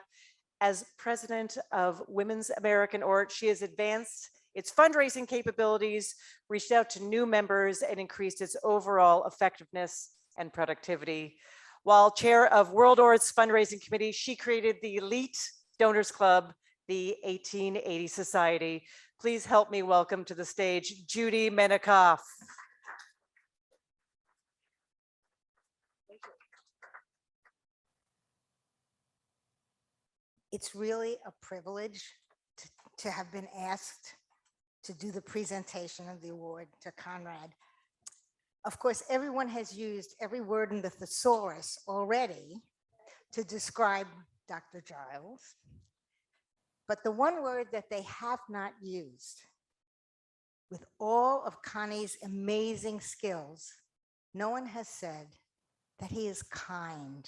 As President of Women's American ORT, she has advanced its fundraising capabilities, reached out to new members, and increased its overall effectiveness and productivity. While chair of World ORT's fundraising committee, she created the Elite Donors Club, the 1880 Society. Please help me welcome to the stage Judy Menikoff. It's really a privilege to have been asked to do the presentation of the award to Conrad. Of course, everyone has used every word in the thesaurus already to describe Dr. Giles, but the one word that they have not used, with all of Connie's amazing skills, no one has said that he is kind.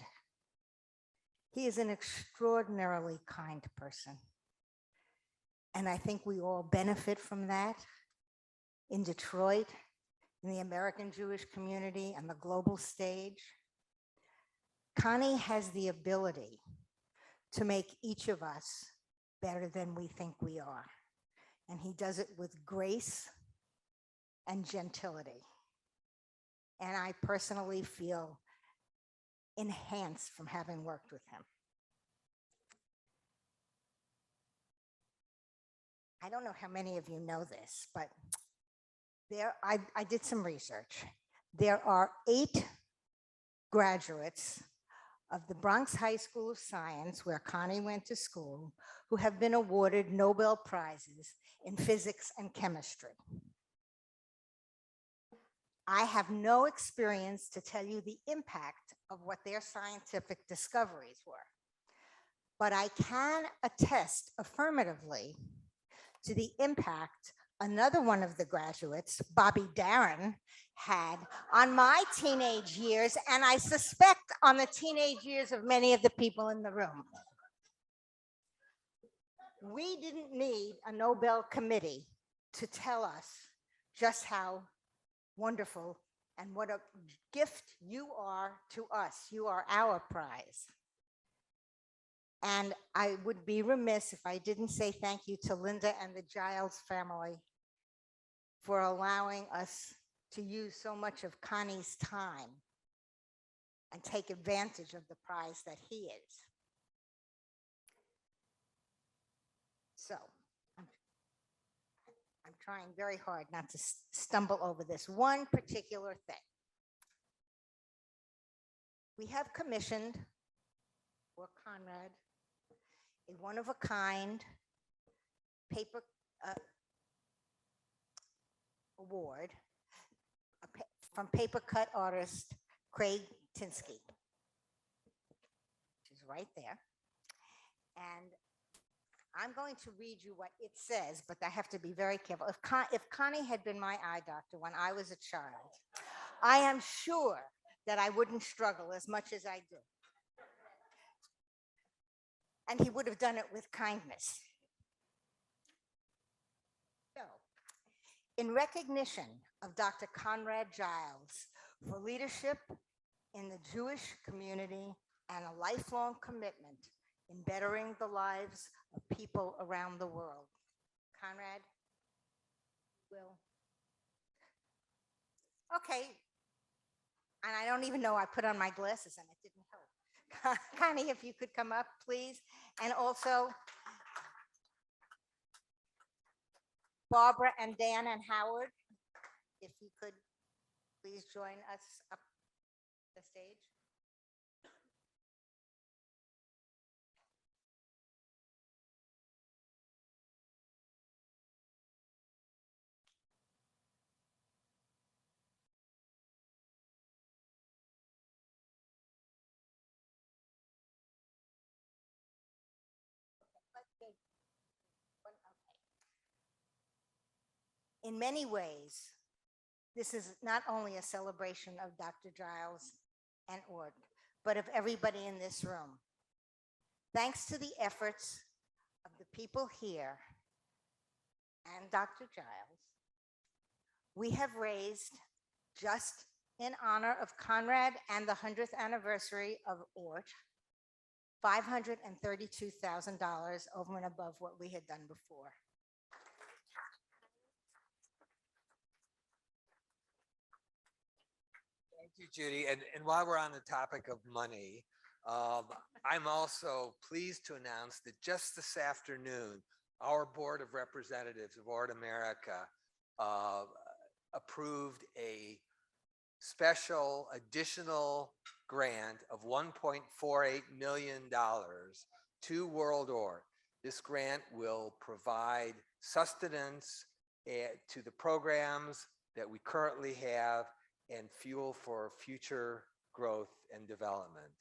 He is an extraordinarily kind person. And I think we all benefit from that in Detroit, in the American Jewish community, and the global stage. Connie has the ability to make each of us better than we think we are. And he does it with grace and gentility. And I personally feel enhanced from having worked with him. I don't know how many of you know this, but I did some research. There are 8 graduates of the Bronx High School of Science, where Connie went to school, who have been awarded Nobel Prizes in physics and chemistry. I have no experience to tell you the impact of what their scientific discoveries were, but I can attest affirmatively to the impact another one of the graduates, Bobby Darin, had on my teenage years, and I suspect on the teenage years of many of the people in the room. We didn't need a Nobel committee to tell us just how wonderful and what a gift you are to us. You are our prize. And I would be remiss if I didn't say thank you to Linda and the Giles family for allowing us to use so much of Connie's time and take advantage of the prize that he is. So I'm trying very hard not to stumble over this one particular thing. We have commissioned for Conrad a one-of-a-kind paper award from paper cut artist Craig Tinsky, which is right there. And I'm going to read you what it says, but I have to be very careful. If Connie had been my eye doctor when I was a child, I am sure that I wouldn't struggle as much as I do. And he would have done it with kindness. So, in recognition of Dr. Conrad Giles for leadership in the Jewish community and a lifelong commitment in bettering the lives of people around the world. Conrad, will. Okay. And I don't even know I put on my glasses and it didn't help. Connie, if you could come up, please. And also, Barbara and Dan and Howard, if you could please join us up the stage. In many ways, this is not only a celebration of Dr. Giles and ORT, but of everybody in this room. Thanks to the efforts of the people here and Dr. Giles, we have raised, just in honor of Conrad and the 100th anniversary of ORT, $532,000 over and above what we had done before. Thank you, Judy. And while we're on the topic of money, I'm also pleased to announce that just this afternoon, our Board of Representatives of ORT America approved a special additional grant of $1.48 million to World ORT. This grant will provide sustenance to the programs that we currently have and fuel for future growth and development.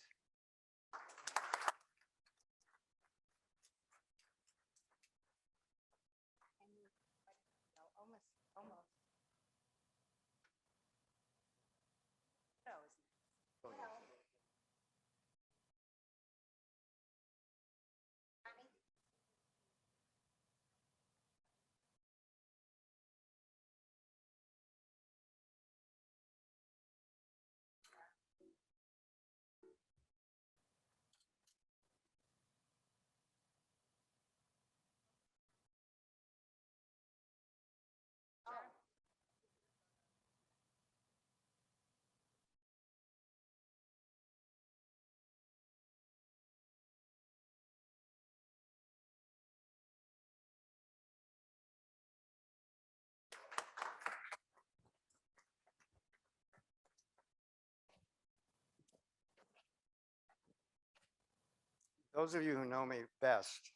Those of you who know me best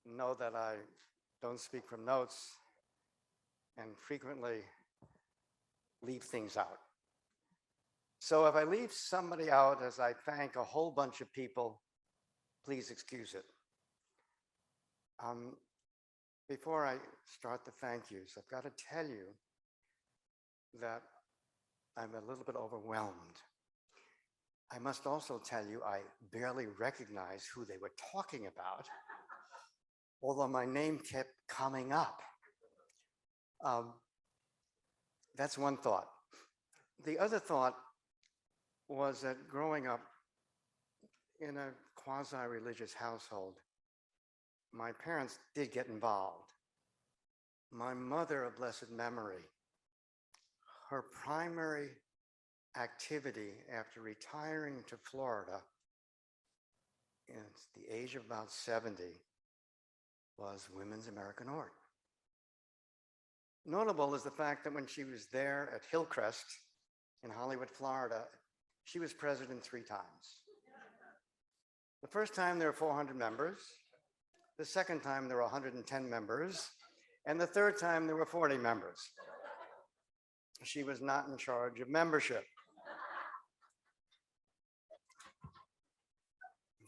know that I don't speak from notes and frequently leave things out. So if I leave somebody out as I thank a whole bunch of people, please excuse it. Before I start the thank yous, I've got to tell you that I'm a little bit overwhelmed. I must also tell you I barely recognize who they were talking about, although my name kept coming up. That's one thought. The other thought was that growing up in a quasi-religious household, my parents did get involved. My mother of blessed memory, her primary activity after retiring to Florida at the age of about 70 was Women's American Art. Notable is the fact that when she was there at Hillcrest in Hollywood, Florida, she was president 3 times. The first time there were 400 members, the second time there were 110 members, and the third time there were 40 members. She was not in charge of membership.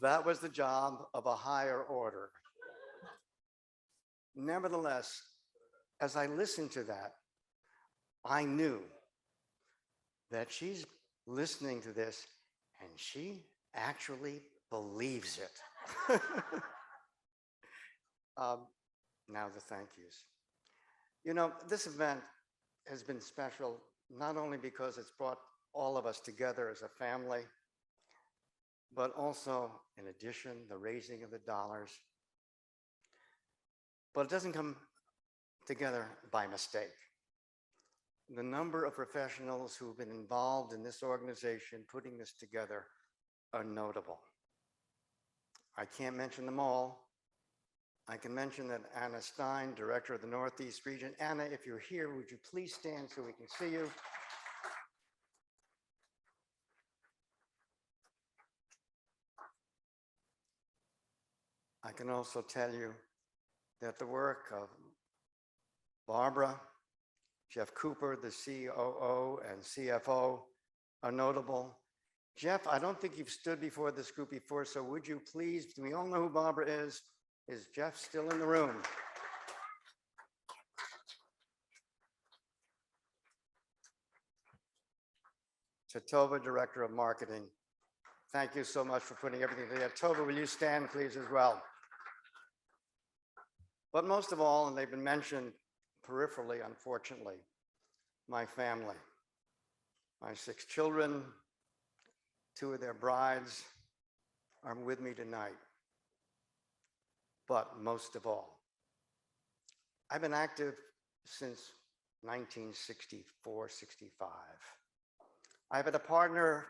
That was the job of a higher order. Nevertheless, as I listened to that, I knew that she's listening to this and she actually believes it. Now the thank yous. You know, this event has been special, not only because it's brought all of us together as a family, but also, in addition, the raising of the dollars. But it doesn't come together by mistake. The number of professionals who've been involved in this organization putting this together are notable. I can't mention them all. I can mention that Anna Stein, Director of the Northeast Region. Anna, if you're here, would you please stand so we can see you? I can also tell you that the work of Barbara, Jeff Cooper, the COO and CFO, are notable. Jeff, I don't think you've stood before this group before, so would you please, do we all know who Barbara is? Is Jeff still in the room? To Tova, Director of Marketing. Thank you so much for putting everything together. Tova, will you stand, please, as well? But most of all, and they've been mentioned peripherally, unfortunately, my family, my 6 children, 2 of their brides are with me tonight. But most of all, I've been active since 1964, 65. I've had a partner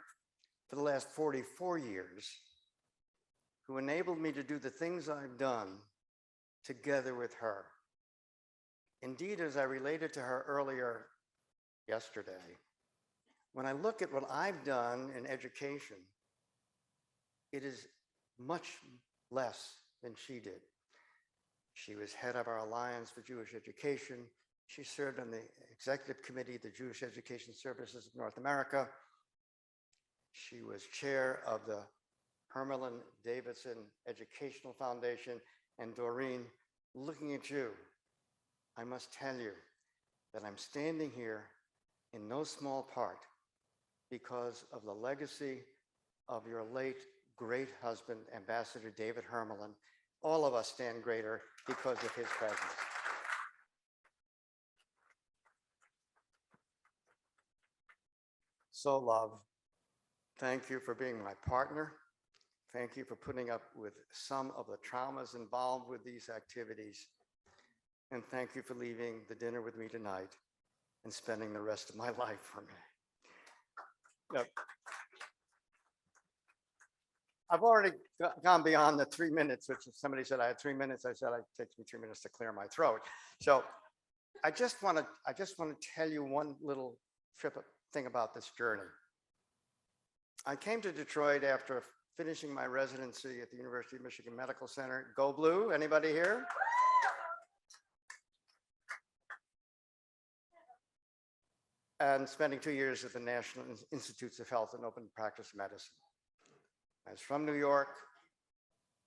for the last 44 years who enabled me to do the things I've done together with her. Indeed, as I related to her earlier yesterday, when I look at what I've done in education, it is much less than she did. She was head of our Alliance for Jewish Education. She served on the executive committee of the Jewish Education Services of North America. She was chair of the Hermelin Davidson Educational Foundation. And Doreen, looking at you, I must tell you that I'm standing here in no small part because of the legacy of your late great husband, Ambassador David Hermelin. All of us stand greater because of his presence. So, love, thank you for being my partner. Thank you for putting up with some of the traumas involved with these activities. And thank you for leaving the dinner with me tonight and spending the rest of my life for me. Look, I've already gone beyond the 3 minutes, which somebody said I had 3 minutes. I said it takes me 3 minutes to clear my throat. So I just want to tell you one little thing about this journey. I came to Detroit after finishing my residency at the University of Michigan Medical Center. Go Blue, anybody here? And spending 2 years at the National Institutes of Health and Open Practice Medicine. I was from New York.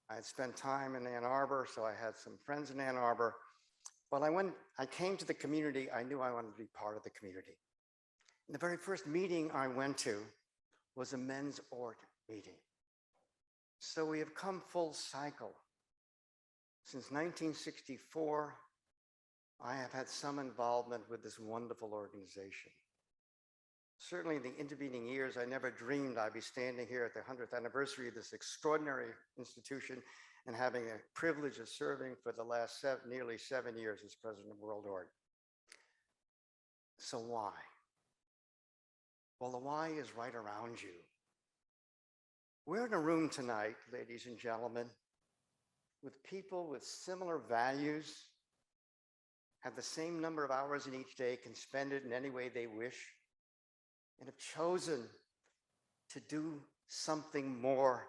I had spent time in Ann Arbor, so I had some friends in Ann Arbor. But when I came to the community, I knew I wanted to be part of the community. And the very first meeting I went to was a men's ORT meeting. So we have come full cycle. Since 1964, I have had some involvement with this wonderful organization. Certainly in the intervening years, I never dreamed I'd be standing here at the 100th anniversary of this extraordinary institution and having a privilege of serving for the last nearly 7 years as president of World ORT. So why? Well, the why is right around you. We're in a room tonight, ladies and gentlemen, with people with similar values, have the same number of hours in each day, can spend it in any way they wish, and have chosen to do something more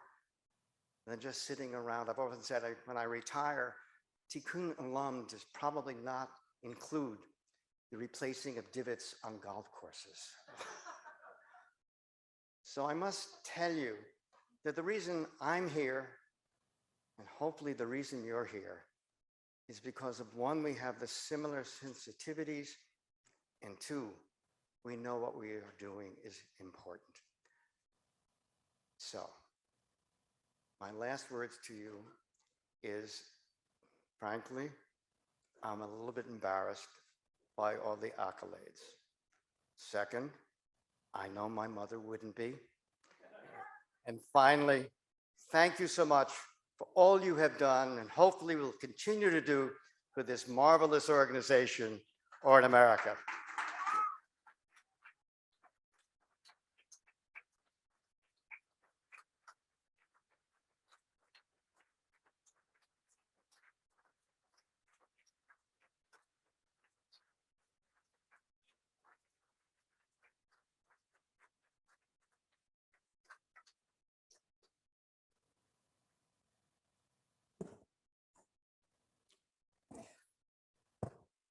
than just sitting around. I've often said when I retire, Tikkun Olam does probably not include the replacing of divots on golf courses. So I must tell you that the reason I'm here, and hopefully the reason you're here, is because of one, we have the similar sensitivities, and two, we know what we are doing is important. So, my last words to you is, frankly, I'm a little bit embarrassed by all the accolades. Second, I know my mother wouldn't be. And finally, thank you so much for all you have done and hopefully will continue to do for this marvelous organization, ORT America.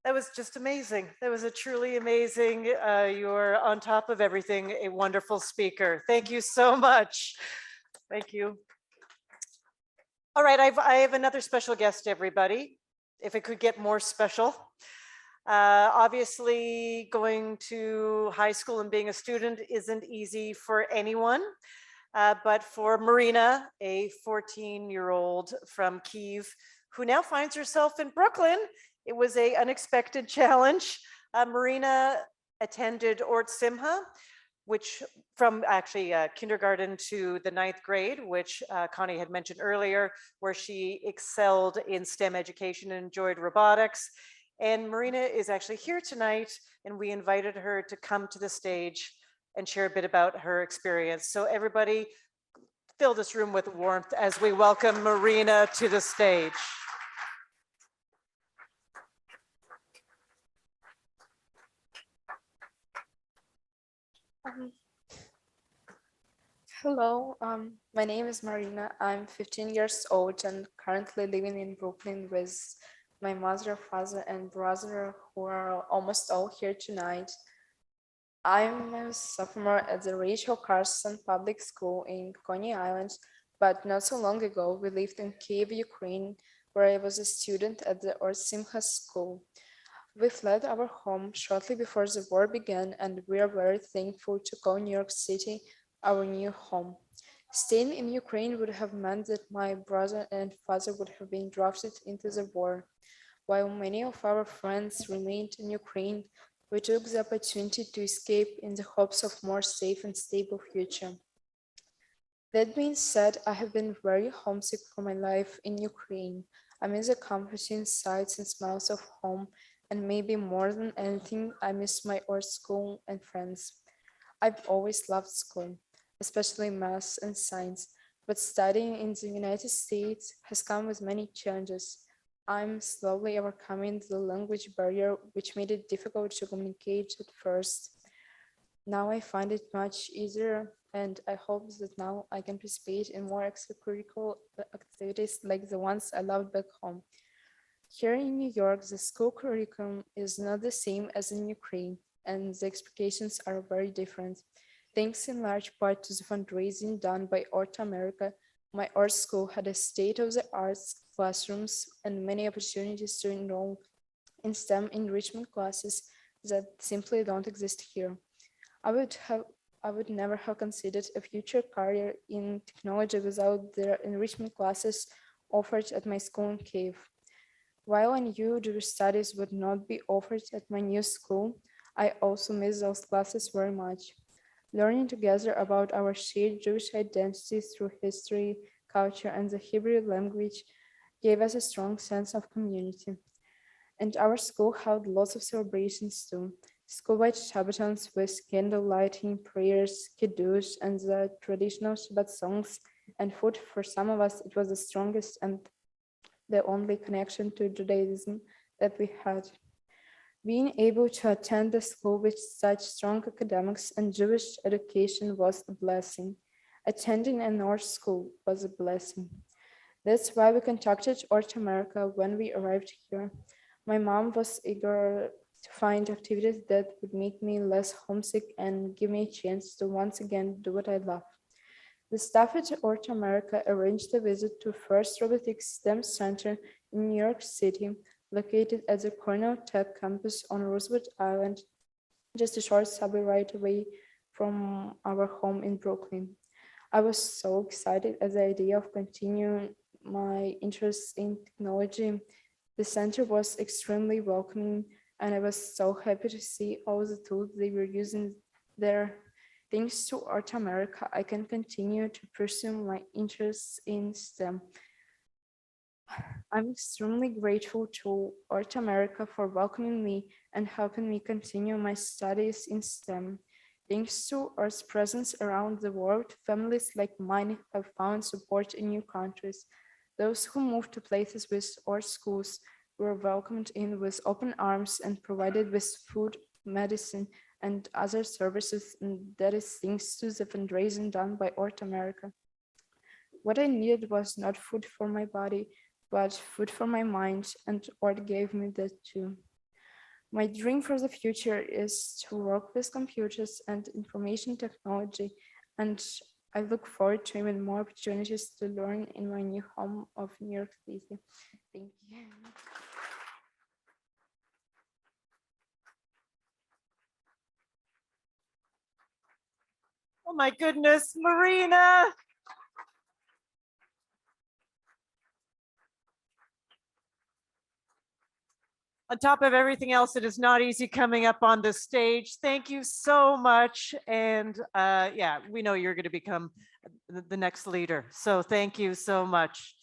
That was just amazing. That was a truly amazing, you're on top of everything, a wonderful speaker. Thank you so much. Thank you. All right, I have another special guest, everybody, if it could get more special. Obviously, going to high school and being a student isn't easy for anyone, but for Marina, a 14-year-old from Kyiv, who now finds herself in Brooklyn, it was an unexpected challenge. Marina attended ORT Simcha, which from actually kindergarten to the 9th grade, which Connie had mentioned earlier, where she excelled in STEM education and enjoyed robotics. And Marina is actually here tonight, and we invited her to come to the stage and share a bit about her experience. So everybody fill this room with warmth as we welcome Marina to the stage. Hello, my name is Marina. I'm 15 years old and currently living in Brooklyn with my mother, father, and brother, who are almost all here tonight. I'm a sophomore at the Rachel Carson Public School in Coney Island, but not so long ago we lived in Kyiv, Ukraine, where I was a student at the ORT Simcha school. We fled our home shortly before the war began, and we are very thankful to call New York City our new home. Staying in Ukraine would have meant that my brother and father would have been drafted into the war. While many of our friends remained in Ukraine, we took the opportunity to escape in the hopes of a more safe and stable future. That being said, I have been very homesick for my life in Ukraine. I miss the comforting sights and smells of home, and maybe more than anything, I miss my ORT school and friends. I've always loved school, especially math and science, but studying in the United States has come with many challenges. I'm slowly overcoming the language barrier, which made it difficult to communicate at first. Now I find it much easier and I hope that now I can participate in more extracurricular activities like the ones I loved back home. Here in New York, the school curriculum is not the same as in Ukraine, and the expectations are very different. Thanks in large part to the fundraising done by ORT America, my art school had a state-of-the-art classrooms and many opportunities to enroll in STEM enrichment classes that simply don't exist here. I would never have considered a future career in technology without the enrichment classes offered at my school in Kiev. While I knew Jewish studies would not be offered at my new school, I also miss those classes very much. Learning together about our shared Jewish identity through history, culture, and the Hebrew language gave us a strong sense of community. And our school held lots of celebrations too. School-wide Shabbatons with candle lighting, prayers, kiddush, and the traditional Shabbat songs and food. For some of us, it was the strongest and the only connection to Judaism that we had. Being able to attend the school with such strong academics and Jewish education was a blessing. Attending an art school was a blessing. That's why we contacted ORT America when we arrived here. My mom was eager to find activities that would make me less homesick and give me a chance to once again do what I love. The staff at ORT America arranged a visit to First Robotics STEM Center in New York City, located at the Cornell Tech campus on Roosevelt Island, just a short subway ride away from our home in Brooklyn. I was so excited at the idea of continuing my interest in technology. The center was extremely welcoming, and I was so happy to see all the tools they were using there. Thanks to ORT America, I can continue to pursue my interests in STEM. I'm extremely grateful to ORT America for welcoming me and helping me continue my studies in STEM. Thanks to ORT's presence around the world, families like mine have found support in new countries. Those who moved to places with ORT schools were welcomed in with open arms and provided with food, medicine, and other services, and that is thanks to the fundraising done by ORT America. What I needed was not food for my body, but food for my mind, and ORT gave me that too. My dream for the future is to work with computers and information technology, and I look forward to even more opportunities to learn in my new home of New York City. Thank you. Oh my goodness, Marina. On top of everything else, it is not easy coming up on the stage. Thank you so much. And yeah, we know you're going to become the next leader. So thank you so much.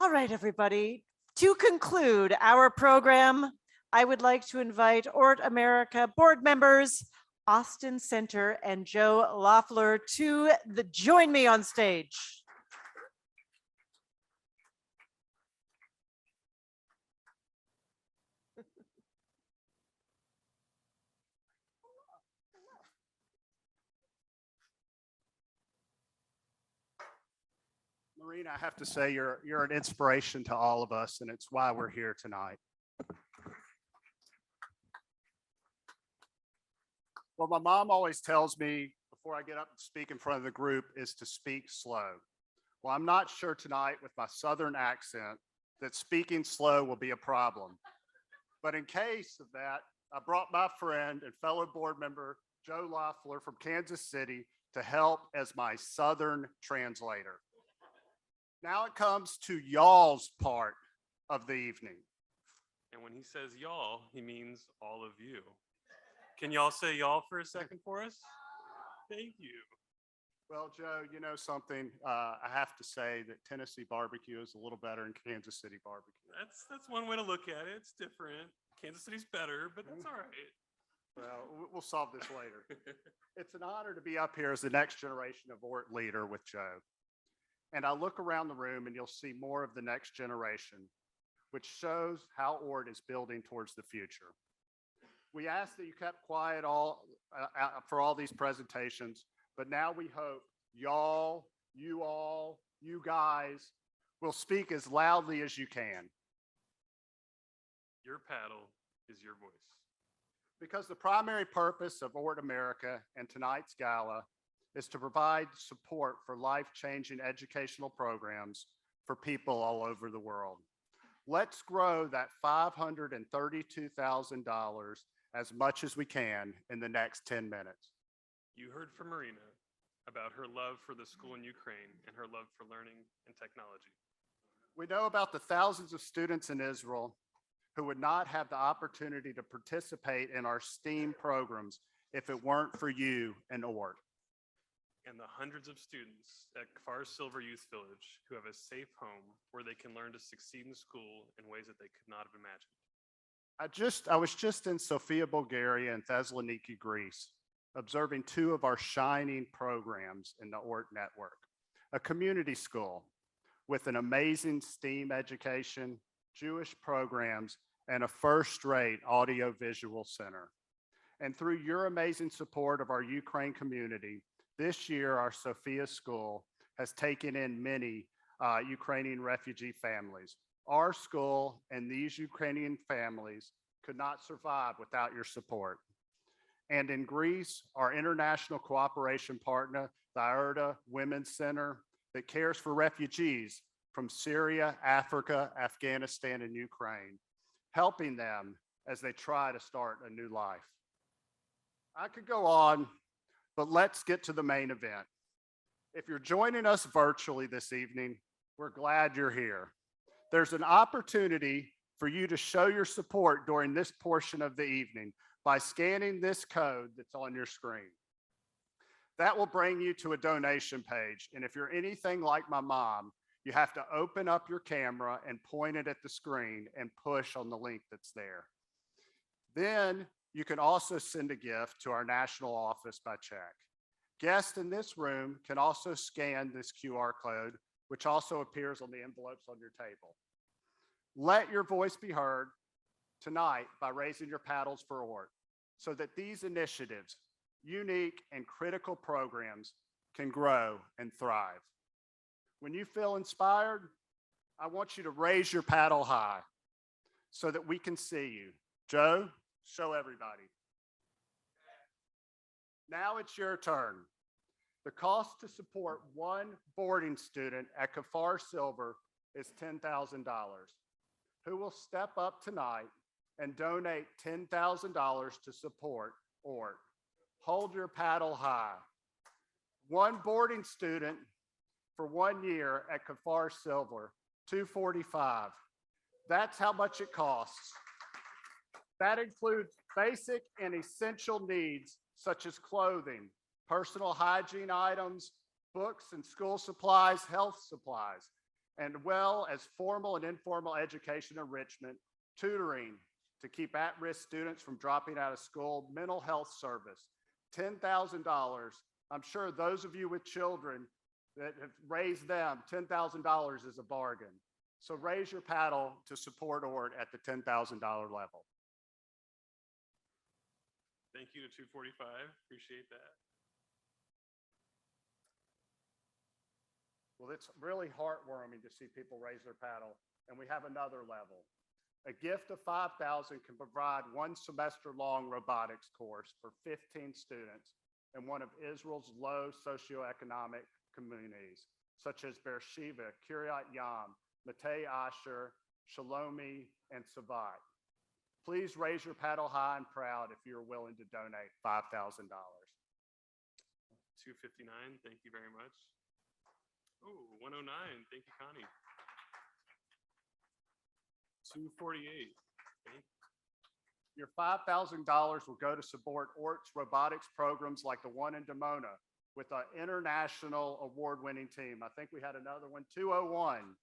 All right, everybody. To conclude our program, I would like to invite ORT America board members, Austin Center and Joe Loeffler to join me on stage. Marina, I have to say you're an inspiration to all of us, and it's why we're here tonight. Well, my mom always tells me before I get up and speak in front of the group is to speak slow. Well, I'm not sure tonight with my Southern accent that speaking slow will be a problem. But in case of that, I brought my friend and fellow board member, Joe Loeffler from Kansas City, to help as my Southern translator. Now it comes to y'all's part of the evening. And when he says y'all, he means all of you. Can y'all say y'all for a second for us? Thank you. Well, Joe, you know something, I have to say that Tennessee barbecue is a little better than Kansas City barbecue. That's one way to look at it. It's different. Kansas City's better, but that's all right. Well, we'll solve this later. It's an honor to be up here as the next generation of ORT leader with Joe. And I look around the room and you'll see more of the next generation, which shows how ORT is building towards the future. We ask that you kept quiet for all these presentations, but now we hope y'all, you all, you guys will speak as loudly as you can. Your paddle is your voice. Because the primary purpose of ORT America and tonight's gala is to provide support for life-changing educational programs for people all over the world. Let's grow that $532,000 as much as we can in the next 10 minutes. You heard from Marina about her love for the school in Ukraine and her love for learning and technology. We know about the thousands of students in Israel who would not have the opportunity to participate in our STEAM programs if it weren't for you and ORT. And the hundreds of students at Kfar Silver Youth Village who have a safe home where they can learn to succeed in school in ways that they could not have imagined. I was just in Sofia, Bulgaria and Thessaloniki, Greece, observing two of our shining programs in the ORT network, a community school with an amazing STEAM education, Jewish programs, and a first-rate audiovisual center. And through your amazing support of our Ukraine community, this year our Sofia school has taken in many Ukrainian refugee families. Our school and these Ukrainian families could not survive without your support. And in Greece, our international cooperation partner, the ORT Women's Center, that cares for refugees from Syria, Africa, Afghanistan, and Ukraine, helping them as they try to start a new life. I could go on, but let's get to the main event. If you're joining us virtually this evening, we're glad you're here. There's an opportunity for you to show your support during this portion of the evening by scanning this code that's on your screen. That will bring you to a donation page. And if you're anything like my mom, you have to open up your camera and point it at the screen and push on the link that's there. Then you can also send a gift to our national office by check. Guests in this room can also scan this QR code, which also appears on the envelopes on your table. Let your voice be heard tonight by raising your paddles for ORT so that these initiatives, unique and critical programs, can grow and thrive. When you feel inspired, I want you to raise your paddle high so that we can see you. Joe, show everybody. Now it's your turn. The cost to support one boarding student at Kfar Silver is $10,000. Who will step up tonight and donate $10,000 to support ORT? Hold your paddle high. One boarding student for 1 year at Kfar Silver, $245. That's how much it costs. That includes basic and essential needs such as clothing, personal hygiene items, books and school supplies, health supplies, and well as formal and informal education enrichment, tutoring to keep at-risk students from dropping out of school, mental health service, $10,000. I'm sure those of you with children that have raised them, $10,000 is a bargain. So raise your paddle to support ORT at the $10,000 level. Thank you to 245, appreciate that. Well, it's really heartwarming to see people raise their paddle, and we have another level. A gift of $5,000 can provide one semester-long robotics course for 15 students in one of Israel's low socioeconomic communities, such as Beersheba, Kiryat Yam, Matei Asher, Shalomi, and Savat. Please raise your paddle high and proud if you're willing to donate $5,000. 259, thank you very much. Oh, 109, thank you, Connie. 248, thank you. Your $5,000 will go to support ORT's robotics programs like the one in Dimona with an international award-winning team. I think we had another one, 201.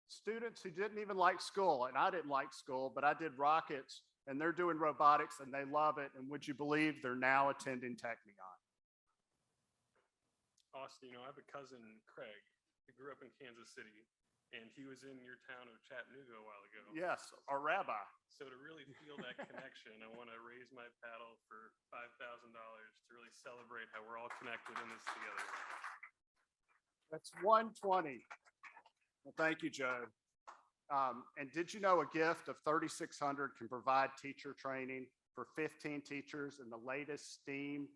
Students who didn't even like school, and I didn't like school, but I did rockets, and they're doing robotics, and they love it. And would you believe they're now attending Technion? Austin, I have a cousin, Craig, who grew up in Kansas City, and he was in your town of Chattanooga a while ago. Yes, our rabbi. So to really feel that connection, I want to raise my paddle for $5,000 to to really celebrate how we're all connected in this together. That's 120. Well, thank you, Joe. And did you know a gift of 3,600 can provide teacher training for 15 teachers in the latest STEAM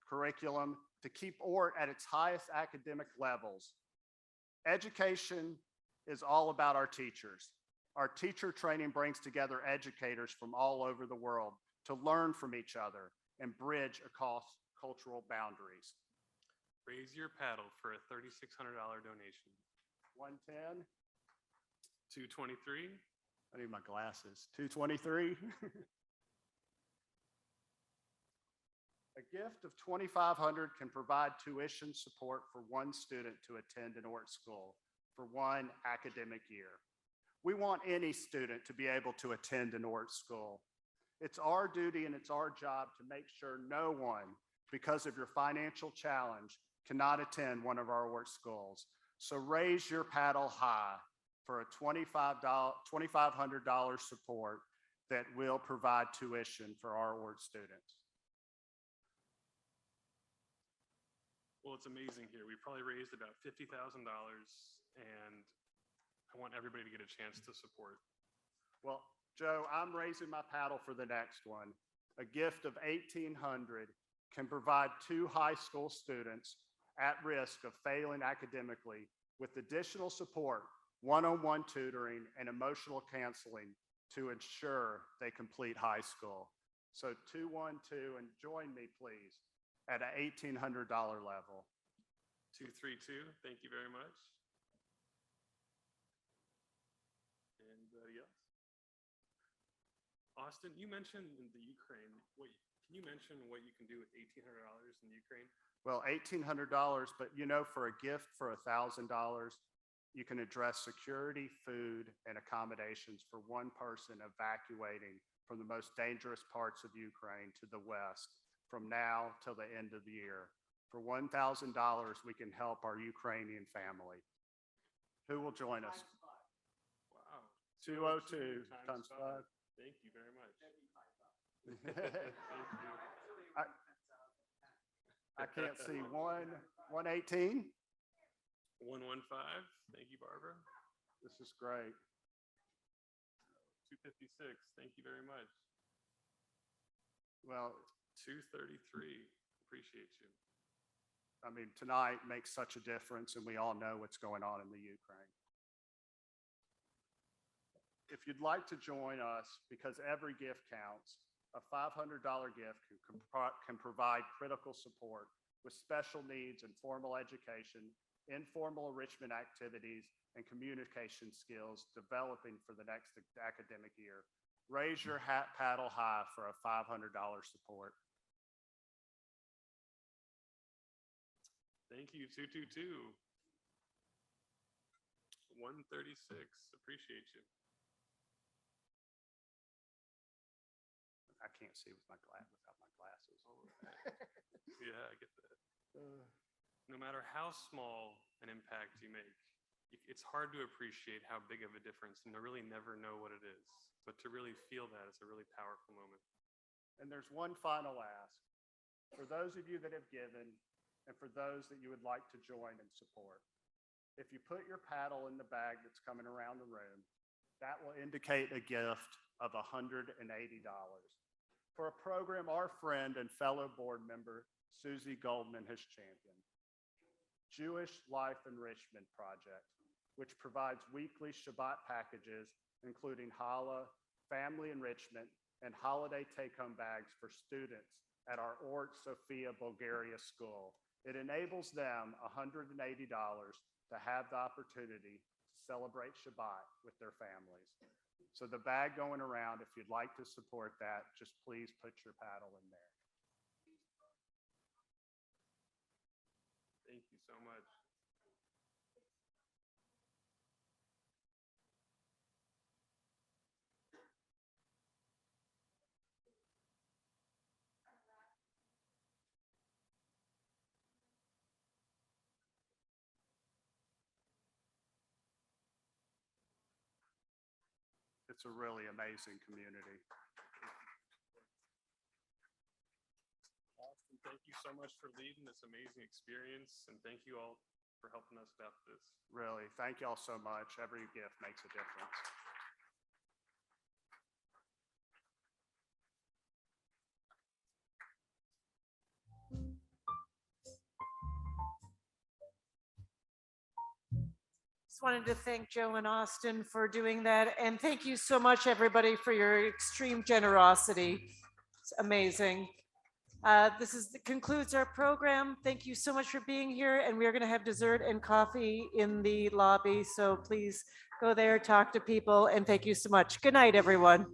curriculum to keep ORT at its highest academic levels? Education is all about our teachers. Our teacher training brings together educators from all over the world to learn from each other and bridge across cultural boundaries. Raise your paddle for a $3,600 donation. 110. 223. I need my glasses. 223. A gift of $2,500 can provide tuition support for one student to attend an ORT school for one academic year. We want any student to be able to attend an ORT school. It's our duty and it's our job to make sure no one, because of your financial challenge, cannot attend one of our ORT schools. So raise your paddle high for a $2,500 support that will provide tuition for our ORT students. Well, it's amazing here. We probably raised about $50,000, and I want everybody to get a chance to support. Well, Joe, I'm raising my paddle for the next one. A gift of $1,800 can provide 2 high school students at risk of failing academically with additional support, one-on-one tutoring, and emotional counseling to ensure they complete high school. So 212, and join me, please, at an $1,800 level. 232, thank you very much. Anybody else? Austin, you mentioned in the Ukraine. Can you mention what you can do with $1,800 in Ukraine? Well, $1,800, but you know, for a gift for $1,000, you can address security, food, and accommodations for one person evacuating from the most dangerous parts of Ukraine to the west from now till the end of the year. For $1,000, we can help our Ukrainian family. Who will join us? Wow. 202 times 5. Thank you very much. Thank you. I can't see 118. 115. Thank you, Barbara. This is great. 256. Thank you very much. Well, 233. Appreciate you. I mean, tonight makes such a difference, and we all know what's going on in the Ukraine. If you'd like to join us, because every gift counts, a $500 gift can provide critical support with special needs and formal education, informal enrichment activities, and communication skills developing for the next academic year. Raise your paddle high for a $500 support. Thank you, 222. 136. Appreciate you. I can't see without my glasses. Yeah, I get that. No matter how small an impact you make, it's hard to appreciate how big of a difference and to really never know what it is. But to really feel that, it's a really powerful moment. And there's one final ask. For those of you that have given, and for those that you would like to join and support, if you put your paddle in the bag that's coming around the room, that will indicate a gift of $180 for a program our friend and fellow board member, Susie Goldman, has championed. Jewish Life Enrichment Project, which provides weekly Shabbat packages, including challah, family enrichment, and holiday take-home bags for students at our ORT Ophira, Bulgaria school. It enables them $180 to have the opportunity to celebrate Shabbat with their families. So the bag going around, if you'd like to support that, just please put your paddle in there. Thank you so much. It's a really amazing community. so much for leading this amazing experience, and thank you all for helping us out with this. Really, thank y'all so much. Every gift makes a difference. Just wanted to thank Joe and Austin for doing that. And thank you so much, everybody, for your extreme generosity. It's amazing. This concludes our program. Thank you so much for being here. And we are going to have dessert and coffee in the lobby. So please go there, talk to people, and thank you so much. Good night, everyone.